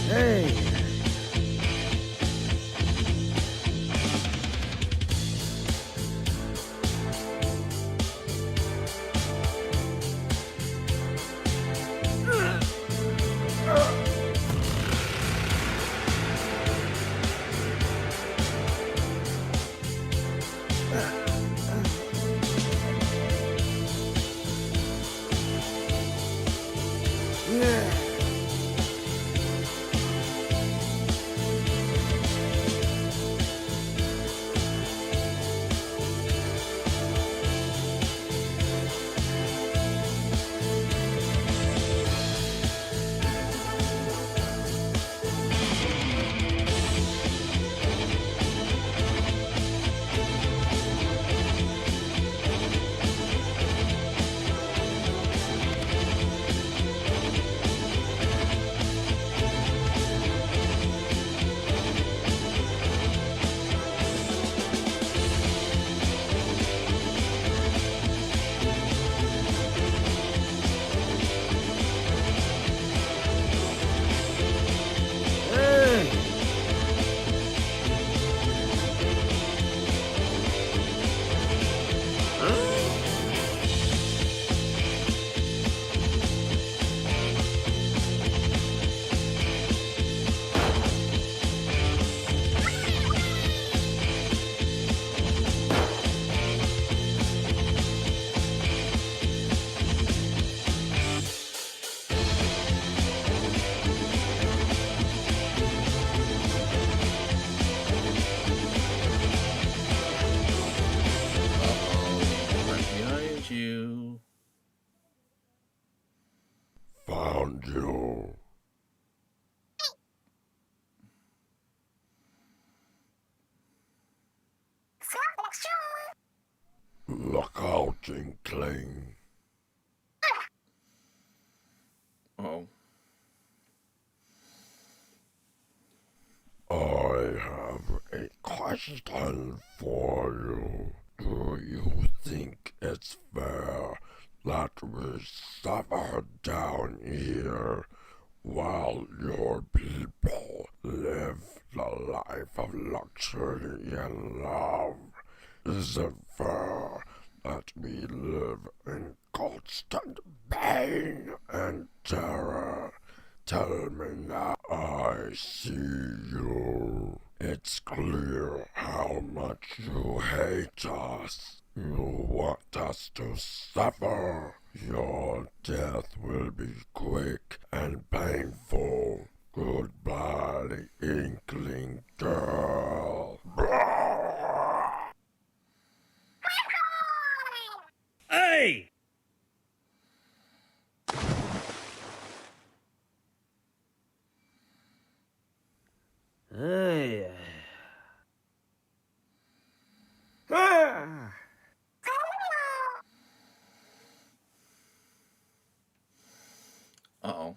Hey! Look out, Inkling. Uh-oh. I have a question for you. Do you think it's fair that we suffer down here while your people live the life of luxury and love? Is it fair that we live in constant pain and terror? Tell me now, I see you. It's clear how much you hate us. You want us to suffer. Your death will be quick and painful. Goodbye, Inkling girl. Hey! Hey. Uh-oh.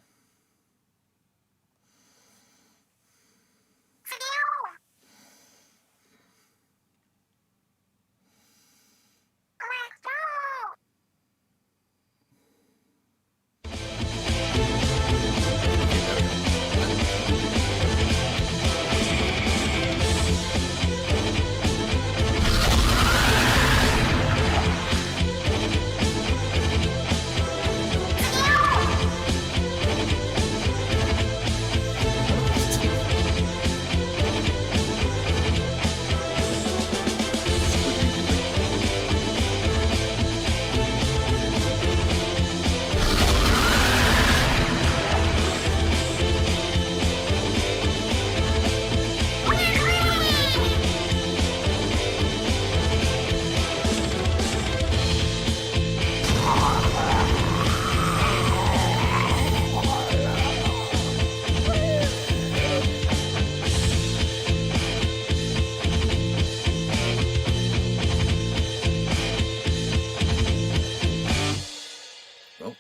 Well,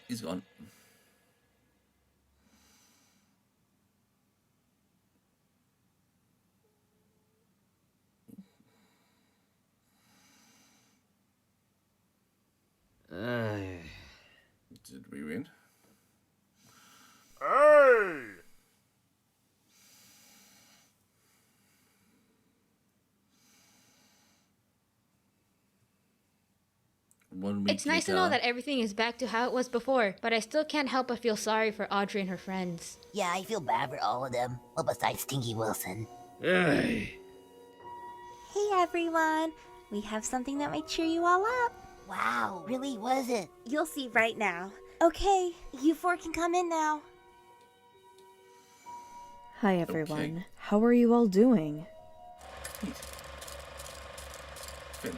he's gone. Did we win? Hey! It's nice to know that everything is back to how it was before, but I still can't help but feel sorry for Audrey and her friends. Yeah, I feel bad for all of them. Well, besides Stinky Wilson. Hey! Hey everyone! We have something that might cheer you all up. Wow, really? What is it? You'll see right now. Okay, you four can come in now. Hi everyone. How are you all doing? Finn.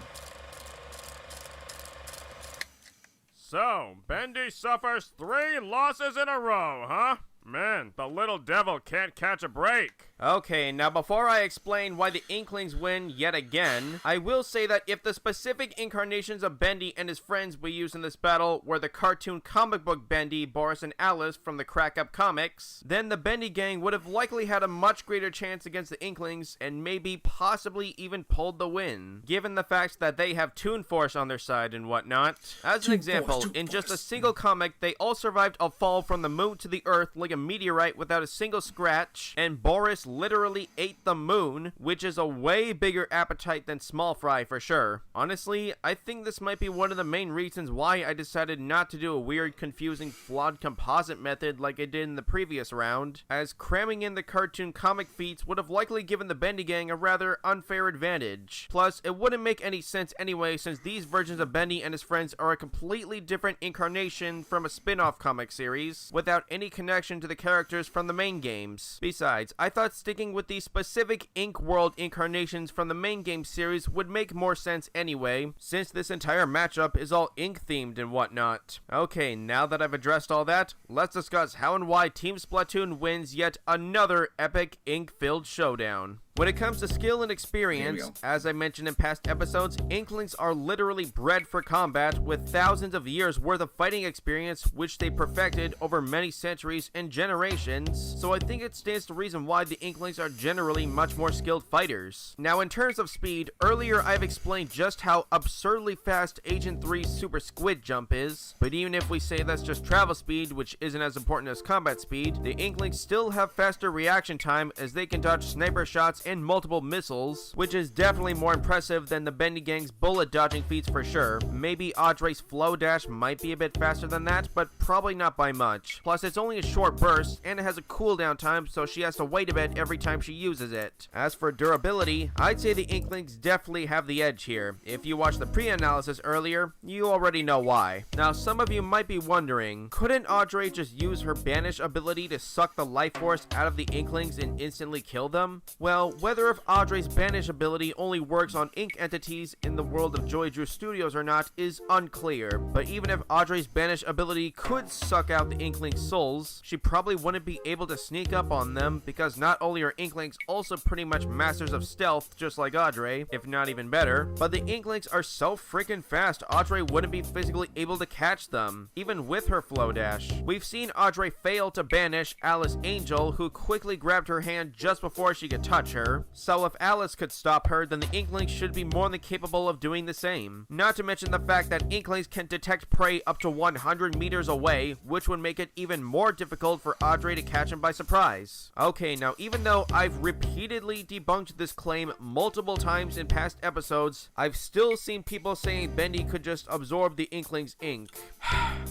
So, Bendy suffers 3 losses in a row, huh? Man, the little devil can't catch a break. Okay, now before I explain why the Inklings win yet again, I will say that if the specific incarnations of Bendy and his friends we used in this battle were the cartoon comic book Bendy, Boris, and Alice from the Crack Up comics, then the Bendy gang would have likely had a much greater chance against the Inklings and maybe possibly even pulled the win, given the fact that they have Toon Force on their side and whatnot. As an example, in just a single comic, they all survived a fall from the moon to the earth like a meteorite without a single scratch, and Boris literally ate the moon, which is a way bigger appetite than Small Fry for sure. Honestly, I think this might be one of the main reasons why I decided not to do a weird, confusing, flawed composite method like I did in the previous round, as cramming in the cartoon comic feats would have likely given the Bendy gang a rather unfair advantage. Plus, it wouldn't make any sense anyway, since these versions of Bendy and his friends are a completely different incarnation from a spin-off comic series, without any connection to the characters from the main games. Besides, I thought sticking with these specific Ink World incarnations from the main game series would make more sense anyway, since this entire matchup is all Ink themed and whatnot. Okay, now that I've addressed all that, let's discuss how and why Team Splatoon wins yet another epic Ink filled showdown. When it comes to skill and experience, as I mentioned in past episodes, Inklings are literally bred for combat with thousands of years worth of fighting experience which they perfected over many centuries and generations, so I think it stands to reason why the Inklings are generally much more skilled fighters. Now in terms of speed, earlier I've explained just how absurdly fast Agent 3's Super Squid Jump is, but even if we say that's just travel speed, which isn't as important as combat speed, the Inklings still have faster reaction time as they can dodge sniper shots and multiple missiles, which is definitely more impressive than the Bendy Gang's bullet dodging feats for sure. Maybe Audrey's flow dash might be a bit faster than that, but probably not by much. Plus it's only a short burst, and it has a cooldown time, so she has to wait a bit every time she uses it. As for durability, I'd say the Inklings definitely have the edge here. If you watched the pre-analysis earlier, you already know why. Now some of you might be wondering, couldn't Audrey just use her banish ability to suck the life force out of the Inklings and instantly kill them? Well, whether if Audrey's banish ability only works on ink entities in the world of Joy Drew Studios or not is unclear, but even if Audrey's banish ability could suck out the Inkling's souls, she probably wouldn't be able to sneak up on them because not only are Inklings also pretty much masters of stealth just like Audrey, if not even better, but the Inklings are so freaking fast Audrey wouldn't be physically able to catch them, even with her flow dash. We've seen Audrey fail to banish Alice Angel, who quickly grabbed her hand just before she could touch her, so if Alice could stop her, then the Inklings should be more than capable of doing the same. Not to mention the fact that Inklings can detect prey up to 100 meters away, which would make it even more difficult for Audrey to catch him by surprise. Okay, now even though I've repeatedly debunked this claim multiple times in past episodes, I've still seen people saying Bendy could just absorb the Inkling's ink.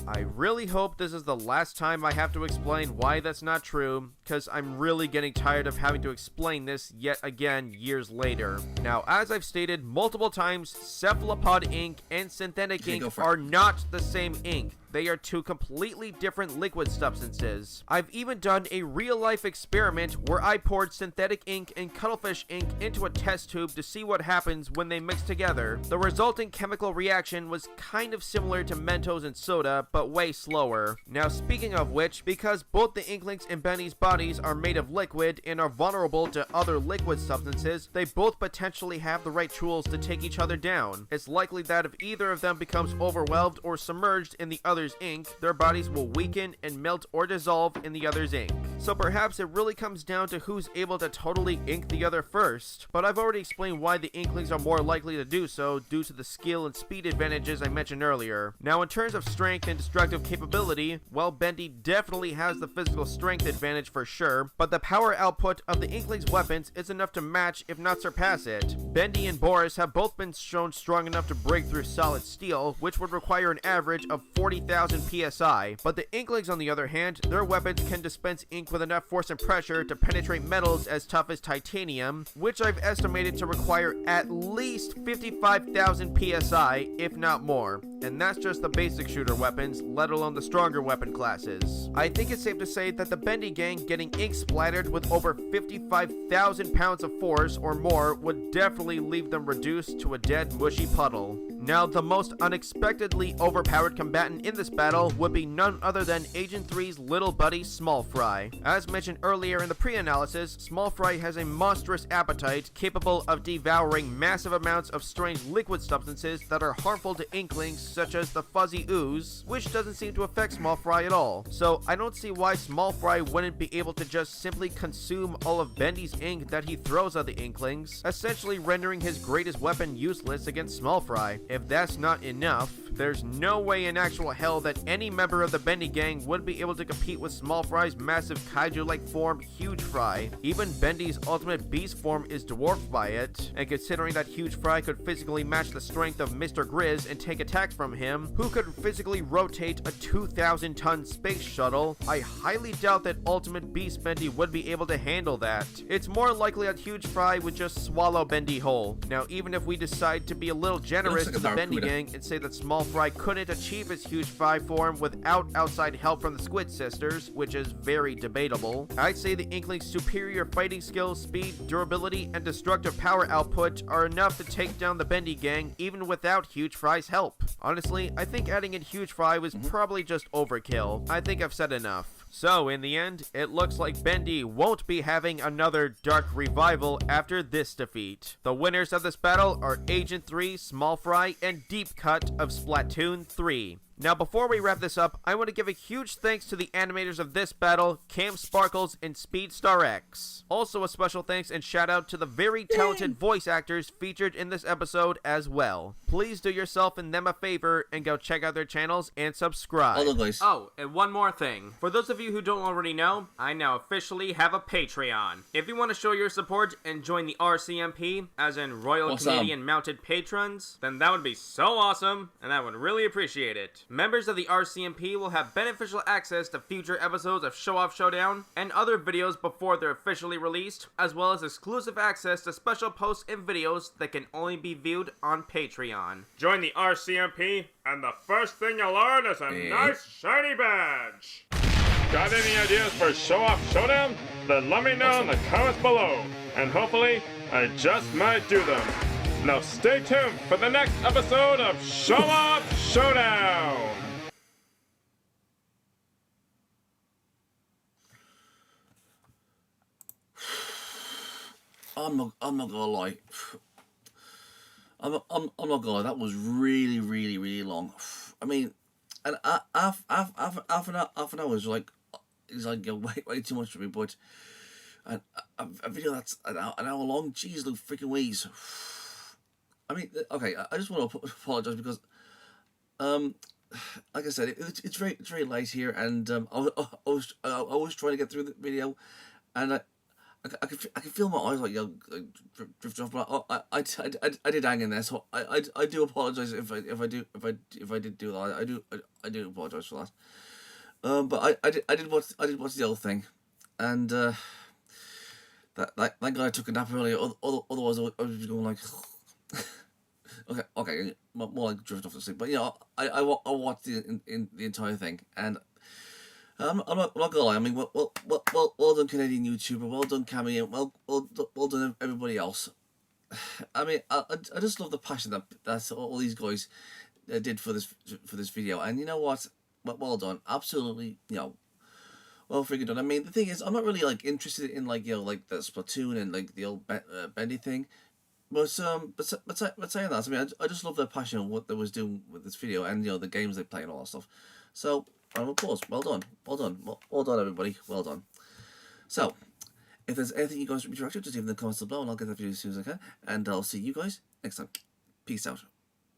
I really hope this is the last time I have to explain why that's not true, because I'm really getting tired of having to explain this yet again years later. Now, as I've stated multiple times, cephalopod ink and synthetic ink are not the same ink. They are two completely different liquid substances. I've even done a real-life experiment where I poured synthetic ink and cuttlefish ink into a test tube to see what happens when they mix together. The resulting chemical reaction was kind of similar to Mentos and soda, but way slower. Now, speaking of which, because both the Inklings and Bendy's bodies are made of liquid and are vulnerable to other liquid substances, they both potentially have the right tools to take each other down. It's likely that if either of them becomes overwhelmed or submerged in the other's ink, their bodies will weaken and melt or dissolve in the other's ink. So perhaps it really comes down to who's able to totally ink the other first, but I've already explained why the Inklings are more likely to do so due to the skill and speed advantages I mentioned earlier. Now in terms of strength and destructive capability, well, Bendy definitely has the physical strength advantage for sure, but the power output of the Inklings' weapons is enough to match if not surpass it. Bendy and Boris have both been shown strong enough to break through solid steel, which would require an average of 40,000 psi, but the Inklings on the other hand, their weapons can dispense ink with enough force and pressure to penetrate metals as tough as titanium, which I've estimated to require at least 55,000 psi, if not more. And that's just the basic shooter weapons, let alone the stronger weapon classes. I think it's safe to say that the Bendy Gang getting ink splattered with over 55,000 pounds of force or more would definitely leave them reduced to a dead, mushy puddle. Now, the most unexpectedly overpowered combatant in this battle would be none other than Agent 3's little buddy Small Fry. As mentioned earlier in the pre-analysis, Small Fry has a monstrous appetite capable of devouring massive amounts of strange liquid substances that are harmful to Inklings, such as the fuzzy ooze, which doesn't seem to affect Small Fry at all. So I don't see why Small Fry wouldn't be able to just simply consume all of Bendy's ink that he throws at the Inklings, essentially rendering his greatest weapon useless against Small Fry. If that's not enough, there's no way in actual hell that any member of the Bendy Gang would be able to compete with Small Fry's massive kaiju-like form, Huge Fry. Even Bendy's ultimate beast form is dwarfed by it, and considering that Huge Fry could physically match the strength of Mr. Grizz and take attacks from him, who could physically rotate a 2,000-ton space shuttle, I highly doubt that Ultimate Beast Bendy would be able to handle that. It's more likely that Huge Fry would just swallow Bendy whole. Now, even if we decide to be a little generous to the Bendy Gang and say that Small Fry couldn't achieve his Huge Fry form without outside help from the Squid Sisters, which is very debatable, I'd say the Inkling's superior fighting skills, speed, durability, and destructive power output are enough to take down the Bendy Gang even without Huge Fry's help. Honestly, I think adding in Huge Fry was probably just overkill. I think I've said enough. So in the end, it looks like Bendy won't be having another dark revival after this defeat. The winners of this battle are Agent 3, Small Fry, and Deep Cut of Splatoon 3. Now before we wrap this up, I want to give a huge thanks to the animators of this battle, Cam Sparkles and Speedstar X. Also a special thanks and shout out to the very talented voice actors featured in this episode as well. Please do yourself and them a favor and go check out their channels and subscribe. Hold on, guys. Oh, and one more thing. For those of you who don't already know, I now officially have a Patreon. If you want to show your support and join the RCMP, as in Royal Awesome. Canadian Mounted Patrons, then that would be so awesome, and I would really appreciate it. Members of the RCMP will have beneficial access to future episodes of Show Off Showdown and other videos before they're officially released, as well as exclusive access to special posts and videos that can only be viewed on Patreon. Join the RCMP, and the first thing you'll learn is a nice shiny badge. Got any ideas for Show Off Showdown? Then let me know in the comments below, and hopefully I just might do them. Now stay tuned for the next episode of Show Off Showdown! I'm not gonna lie. I'm not gonna lie. That was really long. I mean, and half an hour is like, way too much for me. But a video that's an hour long, jeez, look freaking ways. I mean, okay, I just want to apologize because, like I said, it's very late here, and I was trying to get through the video, and I can feel my eyes like drift off. But I did hang in there, so I do apologize if I did do that. I do apologize for that. But I did watch the whole thing, and thank God I took a nap earlier. Otherwise I was going like. okay, more like drift off to sleep. But you know, I watched the entire thing, and I'm not gonna lie. I mean, well done, Canadian YouTuber. Well done, Cammy, and well done, everybody else. I mean, I just love the passion that all these guys did for this video, and you know what? Well done, absolutely. You know, well freaking done. I mean, the thing is, I'm not really like interested in like like the Splatoon and like the old Bendy thing. But saying that, I mean, I just love their passion and what they was doing with this video, and the games they play and all that stuff. So, round of applause. Well done, everybody. Well done. So, if there's anything you guys would be directed, just leave in the comments below, and I'll get that video as soon as I can. And I'll see you guys next time. Peace out.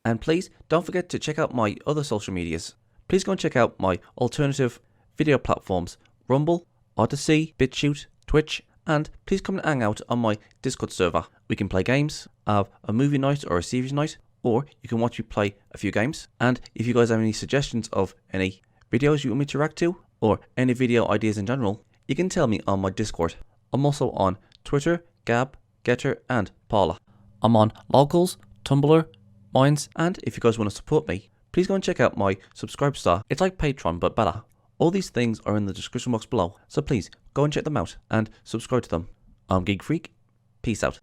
And please don't forget to check out my other social medias. Please go and check out my alternative video platforms: Rumble, Odyssey, BitChute, Twitch. And please come and hang out on my Discord server. We can play games, have a movie night or a series night, or you can watch me play a few games. And if you guys have any suggestions of any videos you want me to react to, or any video ideas in general, you can tell me on my Discord. I'm also on Twitter, Gab, Getter, and Paula. I'm on Locals, Tumblr, Minds, and if you guys want to support me, please go and check out my Subscribe Star. It's like Patreon, but better. All these things are in the description box below, so please go and check them out and subscribe to them. I'm Geek Freak. Peace out.